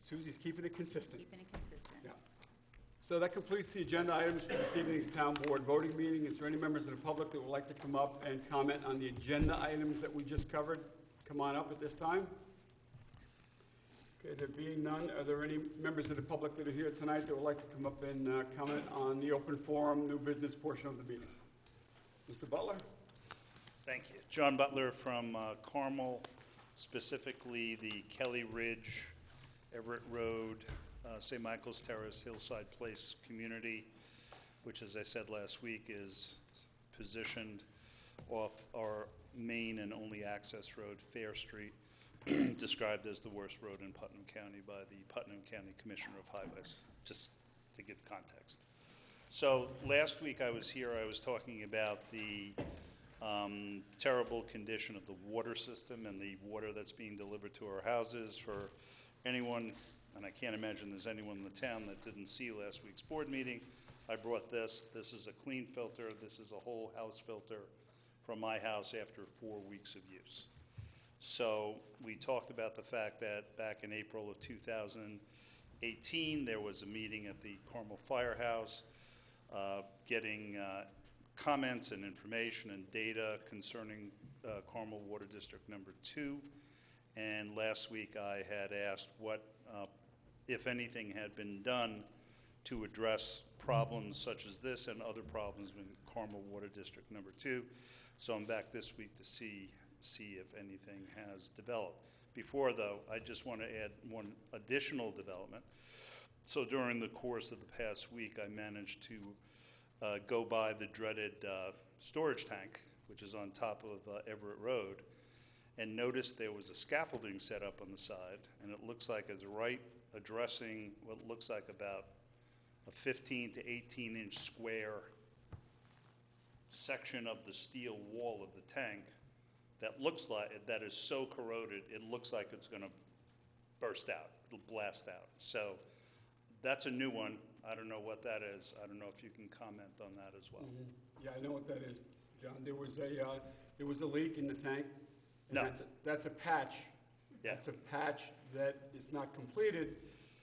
Susie's keeping it consistent. Keeping it consistent. Yeah. So that completes the agenda items for this evening's Town Board voting meeting. Is there any members of the public that would like to come up and comment on the agenda items that we just covered? Come on up at this time. Okay, there being none, are there any members of the public that are here tonight that would like to come up and comment on the open forum, new business portion of the meeting? Mr. Butler? Thank you. John Butler from Carmel, specifically the Kelly Ridge, Everett Road, St. Michael's Terrace, Hillside Place community, which, as I said last week, is positioned off our main and only access road, Fair Street, described as the worst road in Putnam County by the Putnam County Commissioner of Highways, just to give context. So last week I was here, I was talking about the terrible condition of the water system and the water that's being delivered to our houses. For anyone, and I can't imagine there's anyone in the town that didn't see last week's board meeting, I brought this. This is a clean filter. This is a whole house filter from my house after 4 weeks of use. So we talked about the fact that back in April of 2018, there was a meeting at the Carmel Firehouse, getting comments and information and data concerning Carmel Water District Number 2. And last week I had asked what, if anything, had been done to address problems such as this and other problems in Carmel Water District Number 2. So I'm back this week to see if anything has developed. Before, though, I just want to add one additional development. So during the course of the past week, I managed to go by the dreaded storage tank, which is on top of Everett Road, and noticed there was a scaffolding set up on the side, and it looks like it's right addressing what looks like about a 15 to 18-inch square section of the steel wall of the tank that looks like, that is so corroded, it looks like it's going to burst out, it'll blast out. So that's a new one. I don't know what that is. I don't know if you can comment on that as well. Yeah, I know what that is, John. There was a leak in the tank. And No. That's a patch. Yeah. That's a patch that is not completed,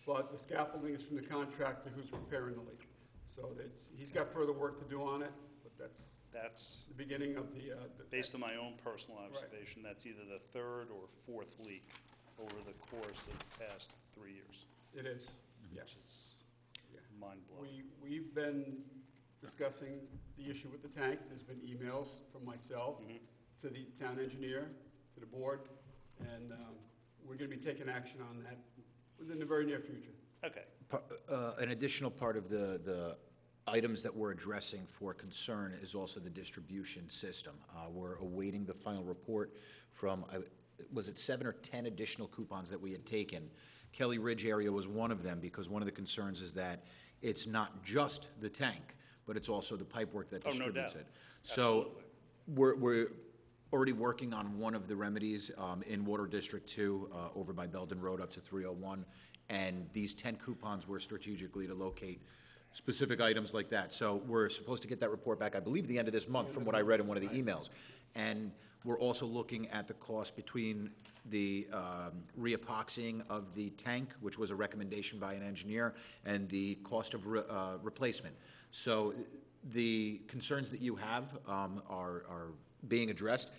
but the scaffolding is from the contractor who's repairing the leak. So he's got further work to do on it, but that's the beginning of the... Based on my own personal observation, that's either the third or fourth leak over the course of the past 3 years. It is, yes. Mind-blowing. We've been discussing the issue with the tank. There's been emails from myself to the town engineer, to the board, and we're going to be taking action on that within the very near future. Okay. An additional part of the items that we're addressing for concern is also the distribution system. We're awaiting the final report from, was it 7 or 10 additional coupons that we had taken? Kelly Ridge area was one of them, because one of the concerns is that it's not just the tank, but it's also the pipework that distributes it. So we're already working on one of the remedies in Water District 2 over by Belden Road up to 301, and these 10 coupons were strategically to locate specific items like that. So we're supposed to get that report back, I believe, the end of this month, from what I read in one of the emails. And we're also looking at the cost between the re-epoxying of the tank, which was a recommendation by an engineer, and the cost of replacement. So the concerns that you have are being addressed,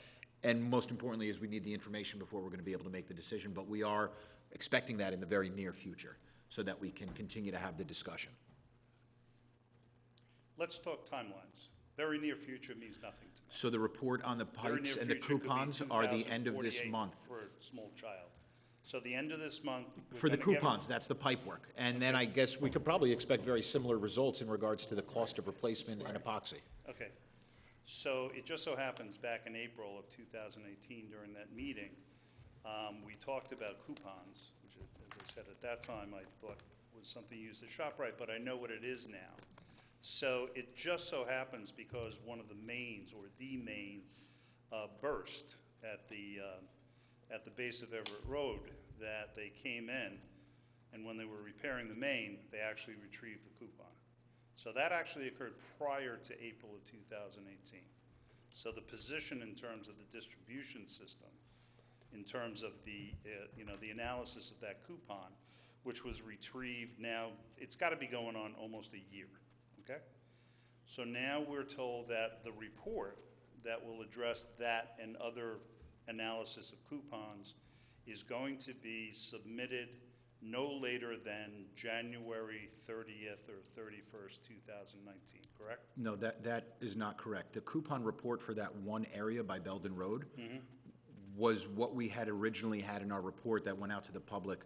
and most importantly is we need the information before we're going to be able to make the decision, but we are expecting that in the very near future so that we can continue to have the discussion. Let's talk timelines. Very near future means nothing to me. So the report on the Very pipes near and the future could be coupons are the end of this 2048 month. For a small child. So the end of this month. we're For the gonna get- coupons, that's the pipe work. And then I guess we could probably expect very similar results in regards to the cost of replacement and epoxy. Okay. So it just so happens back in April of 2018 during that meeting, we talked about coupons, which, as I said at that time, I thought was something used at ShopRite, but I know what it is now. So it just so happens because one of the mains, or the main, burst at the base of Everett Road, that they came in, and when they were repairing the main, they actually retrieved the coupon. So that actually occurred prior to April of 2018. So the position in terms of the distribution system, in terms of the, the analysis of that coupon, which was retrieved now, it's got to be going on almost a year, okay? So now we're told that the report that will address that and other analysis of coupons is going to be submitted no later than January 30th or 31st, 2019, correct? No, that is not correct. The coupon report for that one area by Belden Road was what we had originally had in our report that went out to the public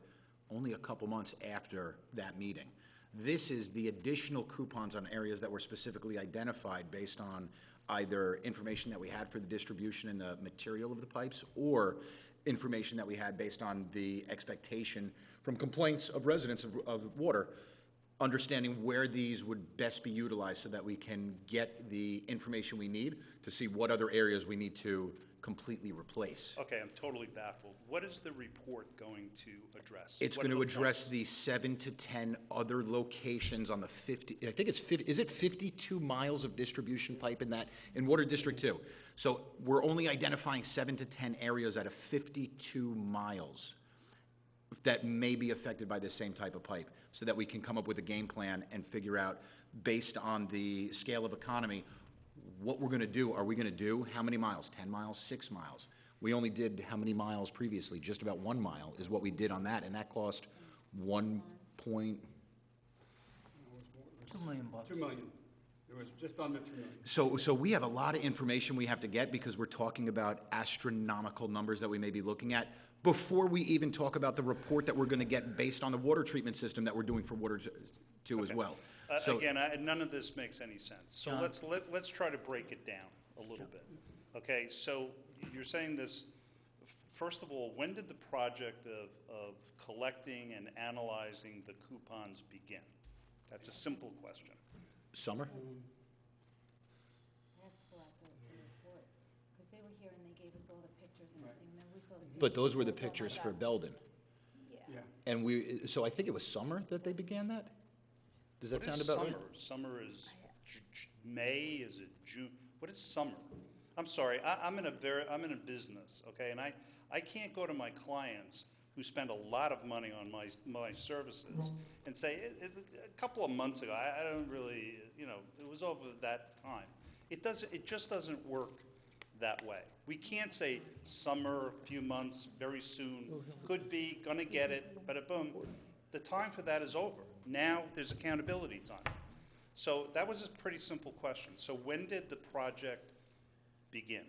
only a couple months after that meeting. This is the additional coupons on areas that were specifically identified based on either information that we had for the distribution and the material of the pipes, or information that we had based on the expectation from complaints of residents of water, understanding where these would best be utilized so that we can get the information we need to see what other areas we need to completely replace. Okay, I'm totally baffled. What is the report going to address? It's What going are to the address points? the 7 to 10 other locations on the 50, I think it's 50, is it 52 miles of distribution pipe in Water District 2? So we're only identifying 7 to 10 areas out of 52 miles that may be affected by this same type of pipe, so that we can come up with a game plan and figure out, based on the scale of economy, what we're going to do. Are we going to do how many miles? 10 miles, 6 miles? We only did how many miles previously? Just about 1 mile is what we did on that, and that cost 1 point. $2 million. 2 million. It was just under 2 million. So we have a lot of information we have to get, because we're talking about astronomical numbers that we may be looking at before we even talk about the report that we're going to get based on the water treatment system that we're doing for Water 2 as well. So Again, none of this makes any sense. So John? let's try to break it down a little bit. Okay, so you're saying this, first of all, when did the project of collecting and analyzing the coupons begin? That's a simple question. summer? I had to pull out the report, because they were here and they gave us all the pictures and everything, remember we saw the pictures? But those were the Oh my pictures for God. Belden. Yeah. Yeah. And so I think it was summer that they began that? Does that What sound is about right? summer? Summer is May, is it June? What is summer? I'm sorry, I'm in a business, okay, and I can't go to my clients who spend a lot of money on my services and say, a couple of months ago, I don't really, it was over that time. It just doesn't work that way. We can't say summer, a few months, very soon, could be, gonna get it, but boom. The time for that is over. Now there's accountability time. So that was a pretty simple question. So when did the project begin?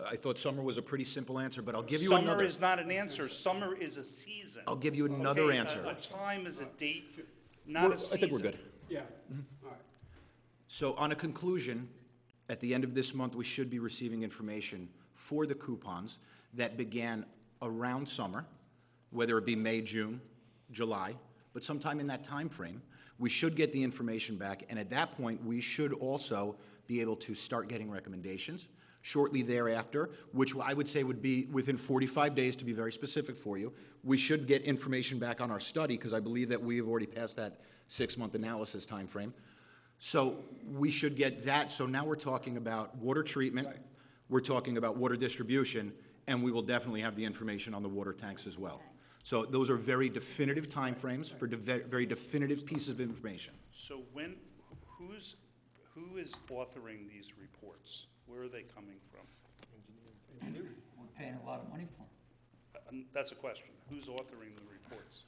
I thought summer was a pretty simple answer, but I'll give you Summer another. is not an answer. Summer is a season. I'll give you another Okay, answer. A time is a date, not a I season. think we're good. Yeah, all right. So on a conclusion, at the end of this month, we should be receiving information for the coupons that began around summer, whether it be May, June, July, but sometime in that time frame, we should get the information back, and at that point, we should also be able to start getting recommendations shortly thereafter, which I would say would be within 45 days, to be very specific for you. We should get information back on our study, because I believe that we have already passed that 6-month analysis time frame. So we should get that. So now we're talking about water treatment, Right. we're talking about water distribution, and we will definitely have the information on the water tanks as well. So those are very definitive timeframes for very definitive pieces of information. So who is authoring these reports? Where are they coming from? We're paying a lot of money for them. That's a question. Who's authoring the reports?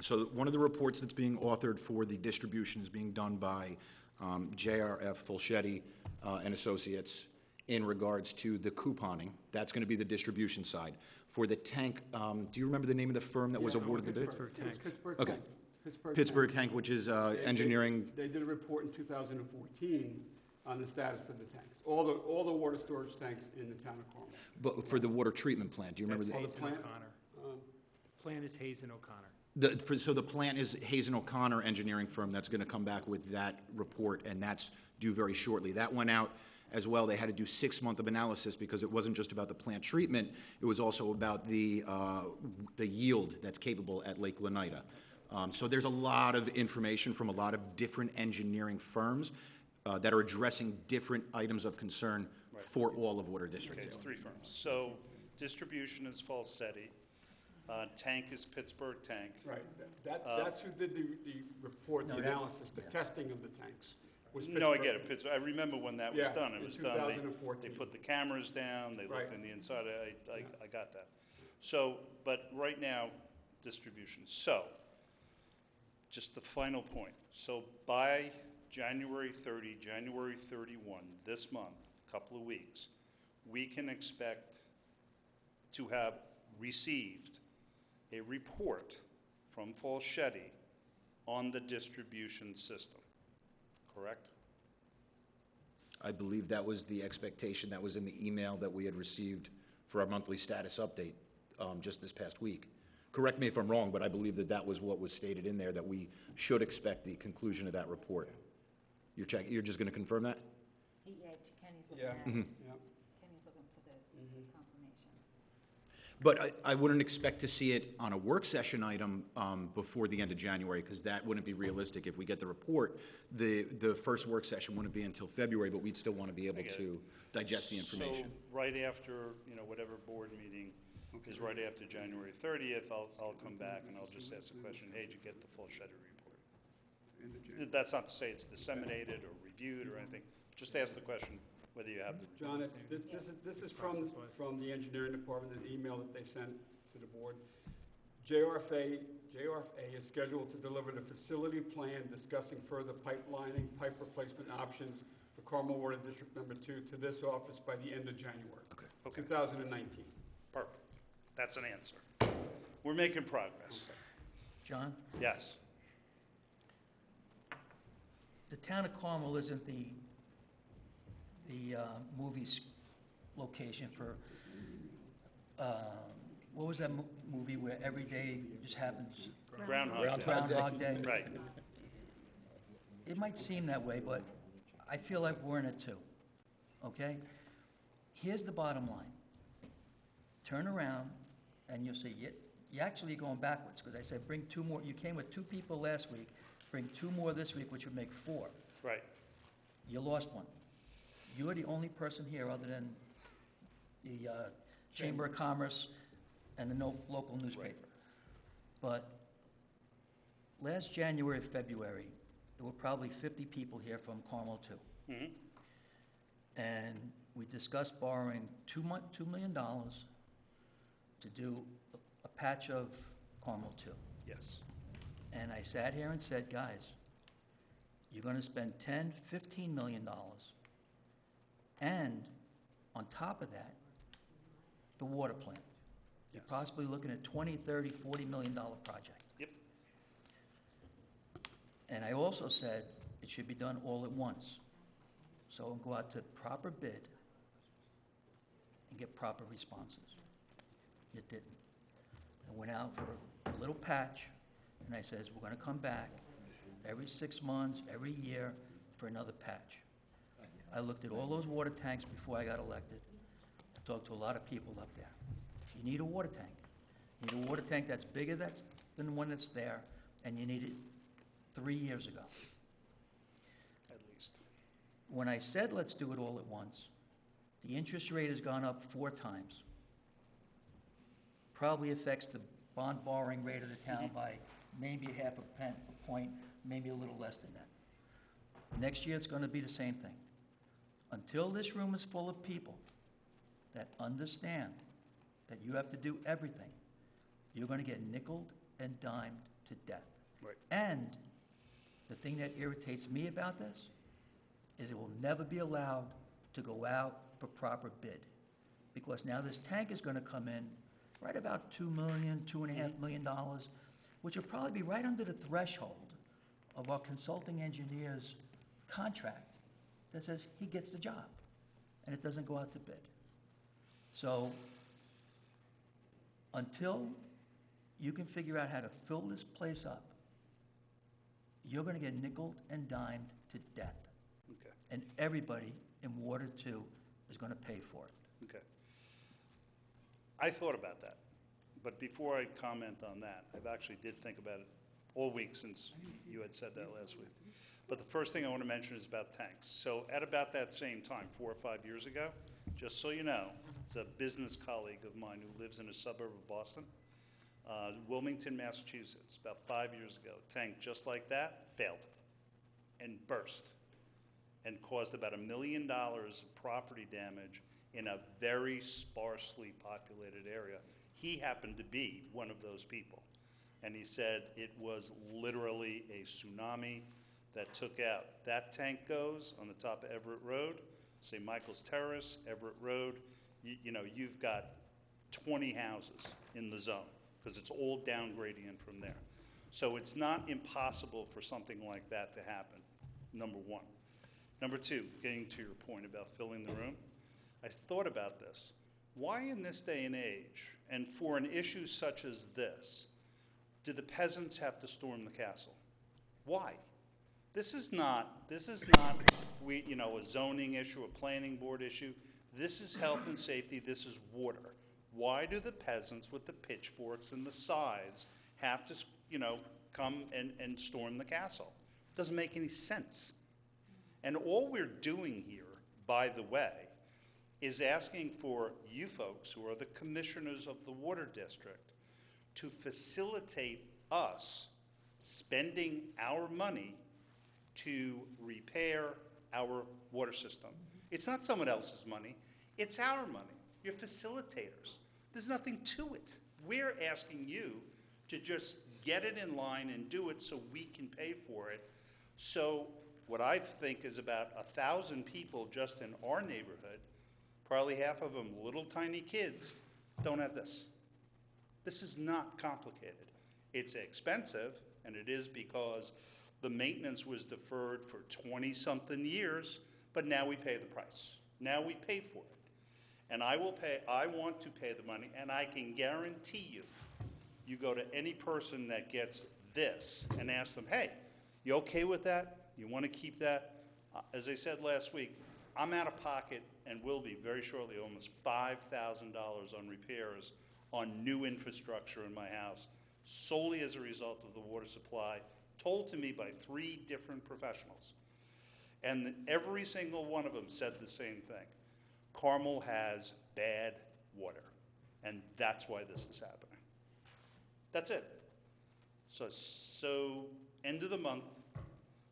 So one of the reports that's being authored for the distribution is being done by JRF Fulchetti and Associates in regards to the couponing. That's going to be the distribution side. For the tank, do you remember the name of the firm that was Yeah, awarded the bid? Pittsburgh Tank. Pittsburgh Okay. Tank. Pittsburgh Tank, which is engineering. They did a report in 2014 on the status of the tanks. All the water storage tanks in the town of Carmel. But for the water treatment plant, do you remember? That's the Hayes and plant? O'Connor. Plan is Hayes and O'Connor. So the plant is Hazen O'Connor engineering firm that's going to come back with that report, and that's due very shortly. That went out as well. They had to do 6 months of analysis, because it wasn't just about the plant treatment, it was also about the yield that's capable at Lake Lenita. So there's a lot of information from a lot of different engineering firms that are addressing different items of concern for all of Water District Okay, 2. it's 3 firms. So distribution is Falsetti, tank is Pittsburgh Tank. Right, that's who did the report, the analysis, the testing of the tanks. Was No, I Pittsburgh. get it. Pittsburgh. I remember when that was Yeah, done. It in was done. They 2014. put the cameras down, they looked Right. in the inside. I got that. So, but right now, distribution. So, just the final point. So by January 30, January 31, this month, a couple of weeks, we can expect to have received a report from Falchetti on the distribution system, correct? I believe that was the expectation that was in the email that we had received for our monthly status update just this past week. Correct me if I'm wrong, but I believe that that was what was stated in there, that we should expect the conclusion of that report. You're just going to confirm that? Yeah, Kenny's looking Yeah, at it. yeah. Kenny's looking confirmation. But I wouldn't expect to see it on a work session item before the end of January, because that wouldn't be realistic. If we get the report, the first work session wouldn't be until February, but we'd still want to be able get it. to digest the information. So, right after, whatever board meeting is right after January 30th, I'll come back and I'll just ask the question, hey, did you get the full Shetty report? End of January. That's not to say it's disseminated or reviewed or anything, just ask the question whether you have the. John, this is from the engineering department, an email that they sent to the board. JRFA is scheduled to deliver the facility plan discussing further pipelining, pipe replacement options for Carmel Water District Number 2 to this office by the end of January. Okay. 2019. Perfect. That's an answer. We're making progress. John, Yes. the town of Carmel isn't the movies location for, what was that movie where every day just happens? Groundhog Day. Groundhog Day. Right. It might seem that way, but I feel like we're in it too, okay? Here's the bottom line. Turn around and you'll see, you're actually going backwards, because I said bring 2 more. You came with 2 people last week, bring 2 more this week, which would make 4. Right. You lost 1. You're the only person here other than the Chamber of Commerce and the local newspaper. But last January, February, there were probably 50 people here from Carmel too. Mm-hmm. And we discussed borrowing $2 million to do a patch of Carmel too. Yes. And I sat here and said, guys, you're gonna spend $10, $15 million. And on top of that, the water plant. You're Yes. possibly looking at $20, $30, $40 million project. Yep. And I also said it should be done all at once. So go out to proper bid and get proper responses. It didn't. I went out for a little patch, and I says, we're gonna come back every 6 months, every year, for another patch. I looked at all those water tanks before I got elected. I talked to a lot of people up there. You need a water tank. You need a water tank that's bigger than the one that's there, and you need it 3 years ago. At least. When I said let's do it all at once, the interest rate has gone up 4 times. Probably affects the bond borrowing rate of the town by maybe half a point, maybe a little less than that. Next year, it's gonna be the same thing. Until this room is full of people that understand that you have to do everything, you're gonna get nickeled and dimed to death. Right. And the thing that irritates me about this is it will never be allowed to go out for proper bid. Because now this tank is gonna come in right about $2 million, $2.5 million, which will probably be right under the threshold of our consulting engineer's contract that says he gets the job, and it doesn't go out to bid. So, until you can figure out how to fill this place up, you're gonna get nickeled and dimed to death. Okay. And everybody in Water 2 is gonna pay for it. Okay. I thought about that, but before I comment on that, I've actually did think about it all week since you had said that last week. But the first thing I want to mention is about tanks. So at about that same time, 4 or 5 years ago, just so you know, it's a business colleague of mine who lives in a suburb of Boston, Wilmington, Massachusetts, about 5 years ago, a tank just like that failed and burst and caused about $1 million of property damage in a very sparsely populated area. He happened to be one of those people. And he said it was literally a tsunami that took out. That tank goes on the top of Everett Road, St. Michael's Terrace, Everett Road. You know, you've got 20 houses in the zone because it's all down gradient from there. So it's not impossible for something like that to happen, number one. Number two, getting to your point about filling the room, I thought about this. Why in this day and age, and for an issue such as this, do the peasants have to storm the castle? Why? This is not a zoning issue, a planning board issue. This is health and safety, this is water. Why do the peasants with the pitchforks and the scythes have to, come and storm the castle? It doesn't make any sense. And all we're doing here, by the way, is asking for you folks, who are the commissioners of the water district, to facilitate us spending our money to repair our water system. It's not someone else's money, it's our money. You're facilitators. There's nothing to it. We're asking you to just get it in line and do it so we can pay for it. So what I think is about 1,000 people just in our neighborhood, probably half of them little tiny kids, don't have this. This is not complicated. It's expensive, and it is because the maintenance was deferred for 20-something years, but now we pay the price. Now we pay for it. And I want to pay the money, and I can guarantee you go to any person that gets this and ask them, hey, you okay with that? You want to keep that? As I said last week, I'm out of pocket and will be very shortly almost $5,000 on repairs on new infrastructure in my house, solely as a result of the water supply, told to me by 3 different professionals. And every single one of them said the same thing. Carmel has bad water, and that's why this is happening. That's it. So end of the month,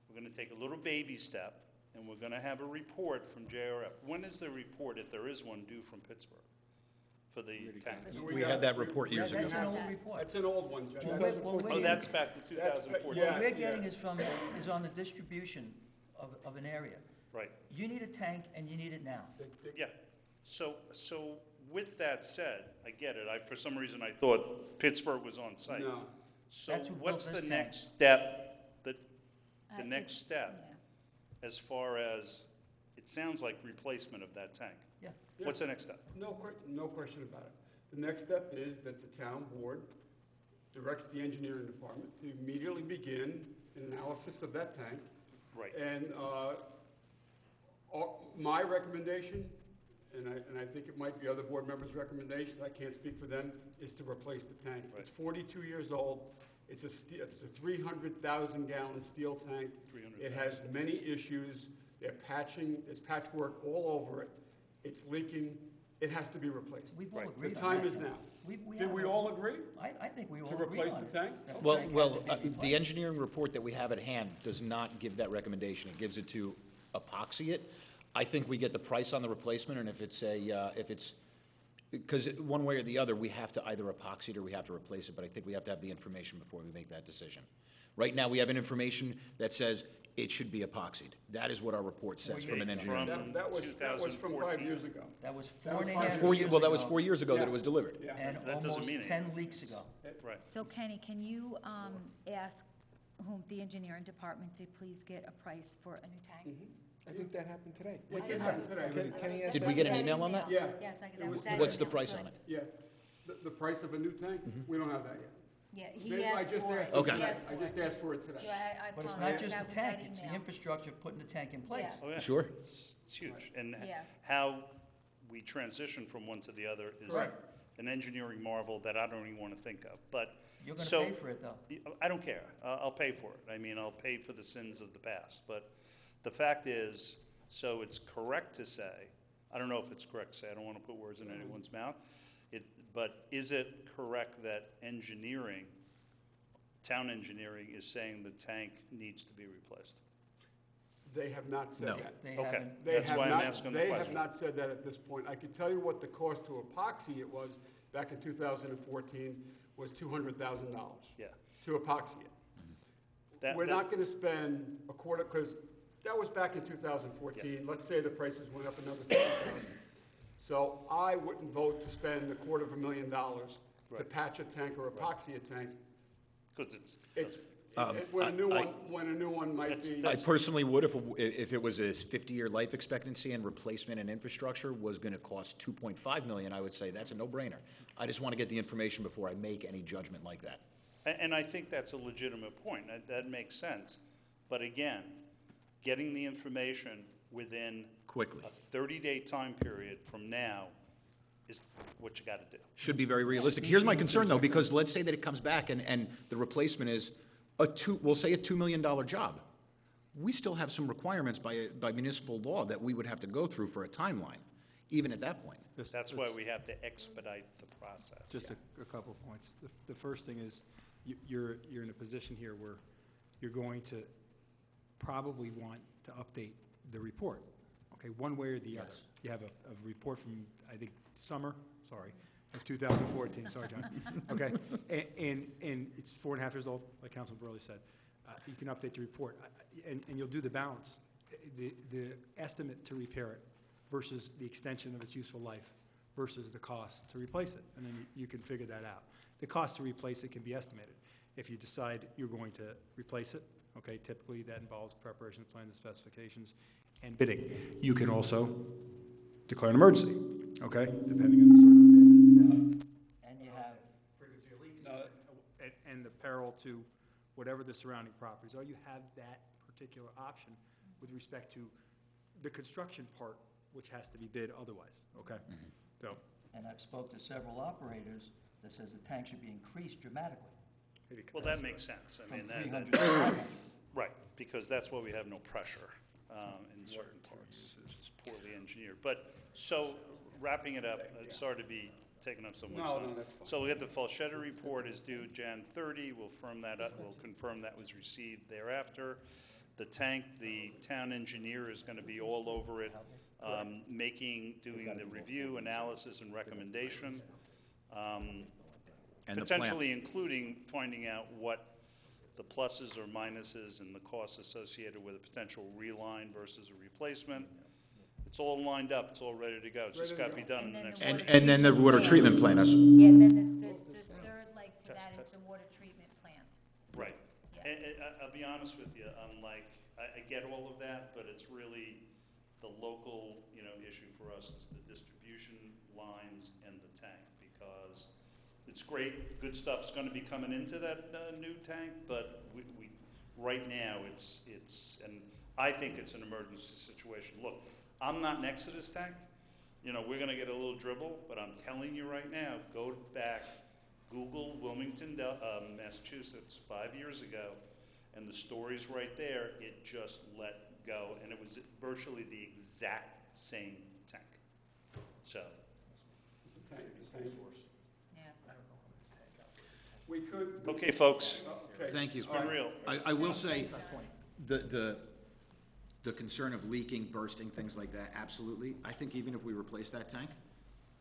we're going to take a little baby step, and we're going to have a report from JRF. When is the report, if there is one, due from Pittsburgh for the tanks? We had that report years ago. That's an old report. That's an old one, Judge. Well, That's- we're Oh, getting- that's back to 2014. Yeah. What we're getting is on the distribution of an area. Right. You need a tank, and you need it now. Yeah. So with that said, I get it. For some reason, I thought Pittsburgh was on site. No. So That's who what's built the this next tank. step, the Uh, next it's- step, yeah. as far as, it sounds like replacement of that tank? Yeah. What's the next step? No question about it. The next step is that the town board directs the engineering department to immediately begin an analysis of that tank. Right. And my recommendation, and I think it might be other board members' recommendations, I can't speak for them, is to replace the tank. Right. It's 42 years old. It's a 300,000-gallon steel tank. 300,000. It has many issues. There's patchwork all over it. It's leaking. It has to be replaced. We've all Right. agreed The on that. time is now. Did Did we all agree? I think we all To agree replace on the it. tank? That Well, tank well, has to be the replaced. engineering report that we have at hand does not give that recommendation. It gives it to epoxy it. I think we get the price on the replacement, and if it's, because one way or the other, we have to either epoxy it or we have to replace it, but I think we have to have the information before we make that decision. Right now, we have an information that says it should be epoxied. That is what our report says from an engineering. From That was from 5 2014. years ago. That was That four was and a five half years years ago. Well, that was ago, 4 years ago that Yeah. it was delivered. Yeah. and That doesn't almost mean 10 anything. weeks ago. Right. So Kenny, can you ask the engineering department to please get a price for a new tank? I think that happened today. It did I happen know. today. Kenny asked Did that we get an today? email on that? Yeah. Yes, I got It that. was- that What's the email, price but- on it? Yeah. The price of a new tank? We don't have that yet. Yeah, he Maybe I asked just for it. asked Okay. for He it. asked I for just it. asked for it today. So I But it's apologize. not just That the was that tank, it's the email. infrastructure of putting the tank in place. Yeah. Oh, yeah. Sure. It's huge. And Yeah. how we transition from one to the other is Right. an engineering marvel that I don't even want to think of. But You're gonna so- pay for it, though. I don't care. I'll pay for it. I mean, I'll pay for the sins of the past. But the fact is, so it's correct to say, I don't know if it's correct to say, I don't want to put words in anyone's mouth, but is it correct that engineering, town engineering, is saying the tank needs to be replaced? They have not said No. that. They Okay. haven't, They That's have why I'm not- asking the They have question. not said that at this point. I can tell you what the cost to epoxy it was back in 2014 was $200,000 Yeah. to epoxy it. That- We're that- not going to spend a quarter, because that was back in 2014. Let's say the prices went up another 50,000. So I wouldn't vote to spend $250,000 to Right. patch a tank or epoxy a tank. Because it's, When a new I- one might That's- be. I personally would if it was a 50-year life expectancy and replacement and infrastructure was going to cost $2.5 million, I would say that's a no-brainer. I just want to get the information before I make any judgment like that. and I think that's a legitimate point. That makes sense. But again, getting the information within Quickly. a 30-day time period from now is what you got to do. Should be very realistic. Here's my concern, though, because let's say that it comes back and the replacement is we'll say a $2 million job. We still have some requirements by municipal law that we would have to go through for a timeline, even at that point. That's why we have to expedite the process. Just a couple of points. The first thing is, you're in a position here where you're going to probably want to update the report, okay, one way or the other. You have a report from, I think, summer, of 2014, sorry, John, okay? And it's 4.5 years old, like Councilman Burley said. You can update the report, and you'll do the balance, the estimate to repair it versus the extension of its useful life versus the cost to replace it, and then you can figure that out. The cost to replace it can be estimated. If you decide you're going to replace it, okay, typically that involves preparation of plans and specifications and bidding. You can also declare an emergency, okay, depending on the circumstances. And you have, Frequency of leaks, and the peril to whatever the surrounding properties are. You have that particular option with respect to the construction part, which has to be bid otherwise, okay? So, and I've spoke to several operators that says the tank should be increased dramatically. maybe Well, that makes sense. I From mean, 300 to 500. right, because that's why we have no pressure in certain parts. It's just poorly engineered. But, so, wrapping it up, sorry to be taking up so much time. No, that's fine. So we got the Falchetta report is due Jan 30. We'll firm that up. We'll confirm that was received thereafter. The tank, the town engineer is going to be all over it, doing the review, analysis, and recommendation. And the plan. Potentially including finding out what the pluses or minuses and the costs associated with a potential reline versus a replacement. It's all lined up, it's all ready to go, it's just got to be done in the next week. And then the water treatment plant is, Yeah, and then the third leg to that is the water treatment plant. Right. Yeah. And I'll be honest with you, I'm like, I get all of that, but it's really the local, issue for us is the distribution lines and the tank, because it's great, good stuff's gonna be coming into that new tank, but we right now, it's, and I think it's an emergency situation. Look, I'm not next to this tank, we're gonna get a little dribble, but I'm telling you right now, go back, Google Wilmington, Massachusetts, 5 years ago, and the story's right there, it just let go, and it was virtually the exact same tank. So, Tank. Yeah. We could. okay, folks, Okay. thank you. it's been real. I will say, the concern of leaking, bursting, things like that, absolutely. I think even if we replace that tank,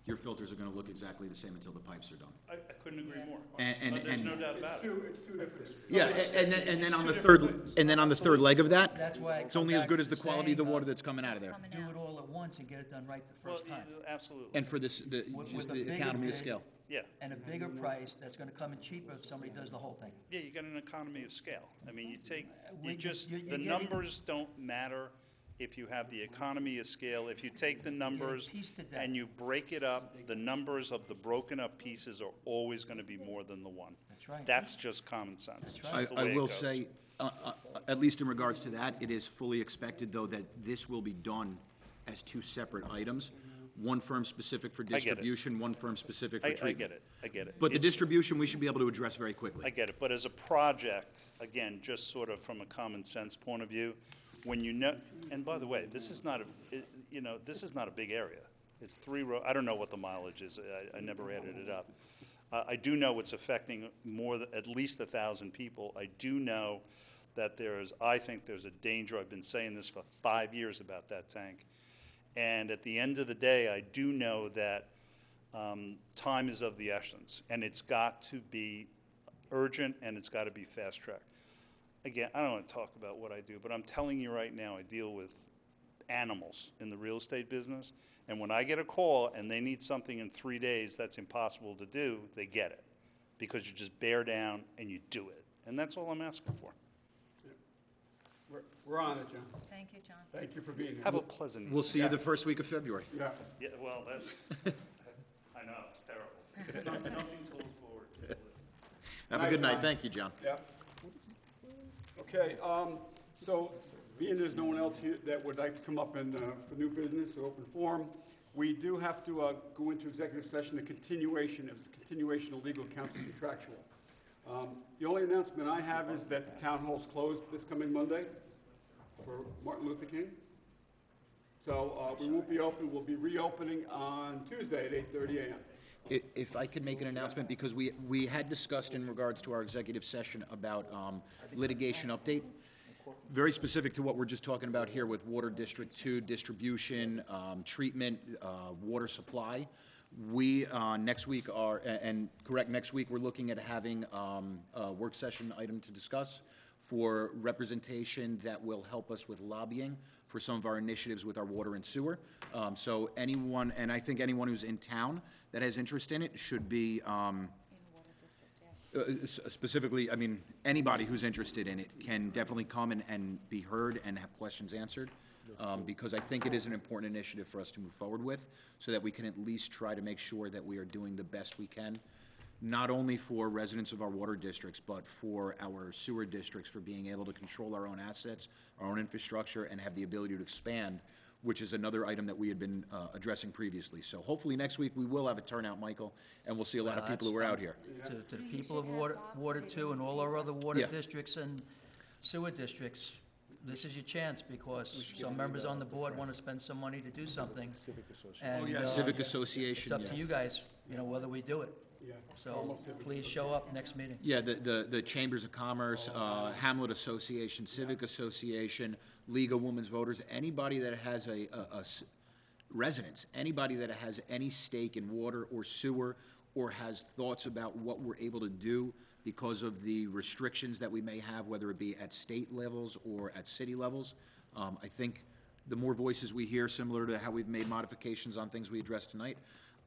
your filters are gonna look exactly the same until the pipes are done. I couldn't agree more. And There's no doubt about it. It's two different. Yeah, and then on the two third, different things. and then on the third leg of that, That's why I it's come only as back good as to the quality of the saying, water that's coming out of there. Coming do out. it all at once and get it done right the Well, first time. absolutely, And for this, With just a the bigger economy of bid. scale. yeah. And a bigger price that's gonna come in cheaper if somebody does the whole thing. Yeah, you get an economy of scale. I mean, you You're the getting- numbers don't matter if you have the economy of scale. If you take the numbers piece to that. and you break it up, the numbers of the broken up pieces are always gonna be more than the one. That's right. That's just common sense. It's I just the way it will goes. say, at least in regards to that, it is fully expected, though, that this will be done as two separate items. One firm specific for get it. distribution, one firm specific for I treatment. I get it. But the It's- distribution, we should be able to address very quickly. I get it, but as a project, again, just sort of from a common sense point of view, when and by the way, this is not this is not a big area. It's 3 rows, I don't know what the mileage is, I never added it up. I do know it's affecting at least 1,000 people. I do know that I think there's a danger, I've been saying this for 5 years about that tank. And at the end of the day, I do know that time is of the essence, and it's got to be urgent, and it's got to be fast-tracked. Again, I don't want to talk about what I do, but I'm telling you right now, I deal with animals in the real estate business, and when I get a call and they need something in 3 days that's impossible to do, they get it, because you just bear down and you do it, and that's all I'm asking for. We're on it, John. Thank you, John. Thank you for being here. Have a pleasant. We'll see you the first week of February. Yeah. Yeah, well, that's, I know, it's terrible. Nothing to look forward to. Have a good night. Thank you, John. Yep. Okay, so being there's no one else here that would like to come up and, for new business or open forum, we do have to go into executive session, it was a continuation of legal counsel contractual. The only announcement I have is that the town hall's closed this coming Monday for Martin Luther King. So we won't be open, we'll be reopening on Tuesday at 8:30 a.m. If I could make an announcement, because we had discussed in regards to our executive session about litigation update, very specific to what we're just talking about here with Water District 2, distribution, treatment, water supply. We, next week next week, we're looking at having a work session item to discuss for representation that will help us with lobbying for some of our initiatives with our water and sewer. So anyone, and I think anyone who's in town that has interest in it should be, specifically, I mean, anybody who's interested in it can definitely come and be heard and have questions answered, because I think it is an important initiative for us to move forward with, so that we can at least try to make sure that we are doing the best we can, not only for residents of our water districts, but for our sewer districts, for being able to control our own assets, our own infrastructure, and have the ability to expand, which is another item that we had been addressing previously. So hopefully next week, we will have a turnout, Michael, and we'll see a lot of people who are out here. To the people of Water 2 and all our other water Yeah. districts and sewer districts, this is your chance, because some members on the board want to spend some money to do something. And, Civic Association, it's up to yes. you guys, whether we do it. Yeah. So please show up next meeting. Yeah, the Chambers of Commerce, Hamlet Association, Civic Association, League of Women's Voters, anybody that has residents, anybody that has any stake in water or sewer, or has thoughts about what we're able to do because of the restrictions that we may have, whether it be at state levels or at city levels. I think the more voices we hear, similar to how we've made modifications on things we addressed tonight,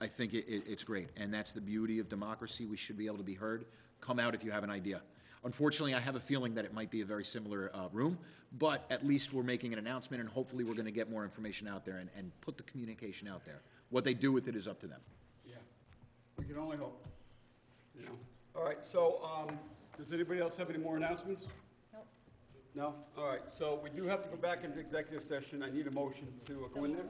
I think it's great, and that's the beauty of democracy. We should be able to be heard. Come out if you have an idea. Unfortunately, I have a feeling that it might be a very similar room, but at least we're making an announcement, and hopefully we're going to get more information out there and put the communication out there. What they do with it is up to them. Yeah, we can only hope, All right, so, does anybody else have any more announcements? Nope. No? All right, so we do have to go back into executive session. I need a motion to go in there.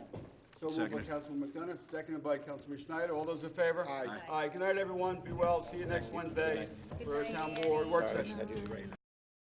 So moved by Seconded. Councilman McDonough, seconded by Councilman Schneider. All those in favor? Aye. Aye. Good night, everyone. Be well. See you next Wednesday for a town board work session.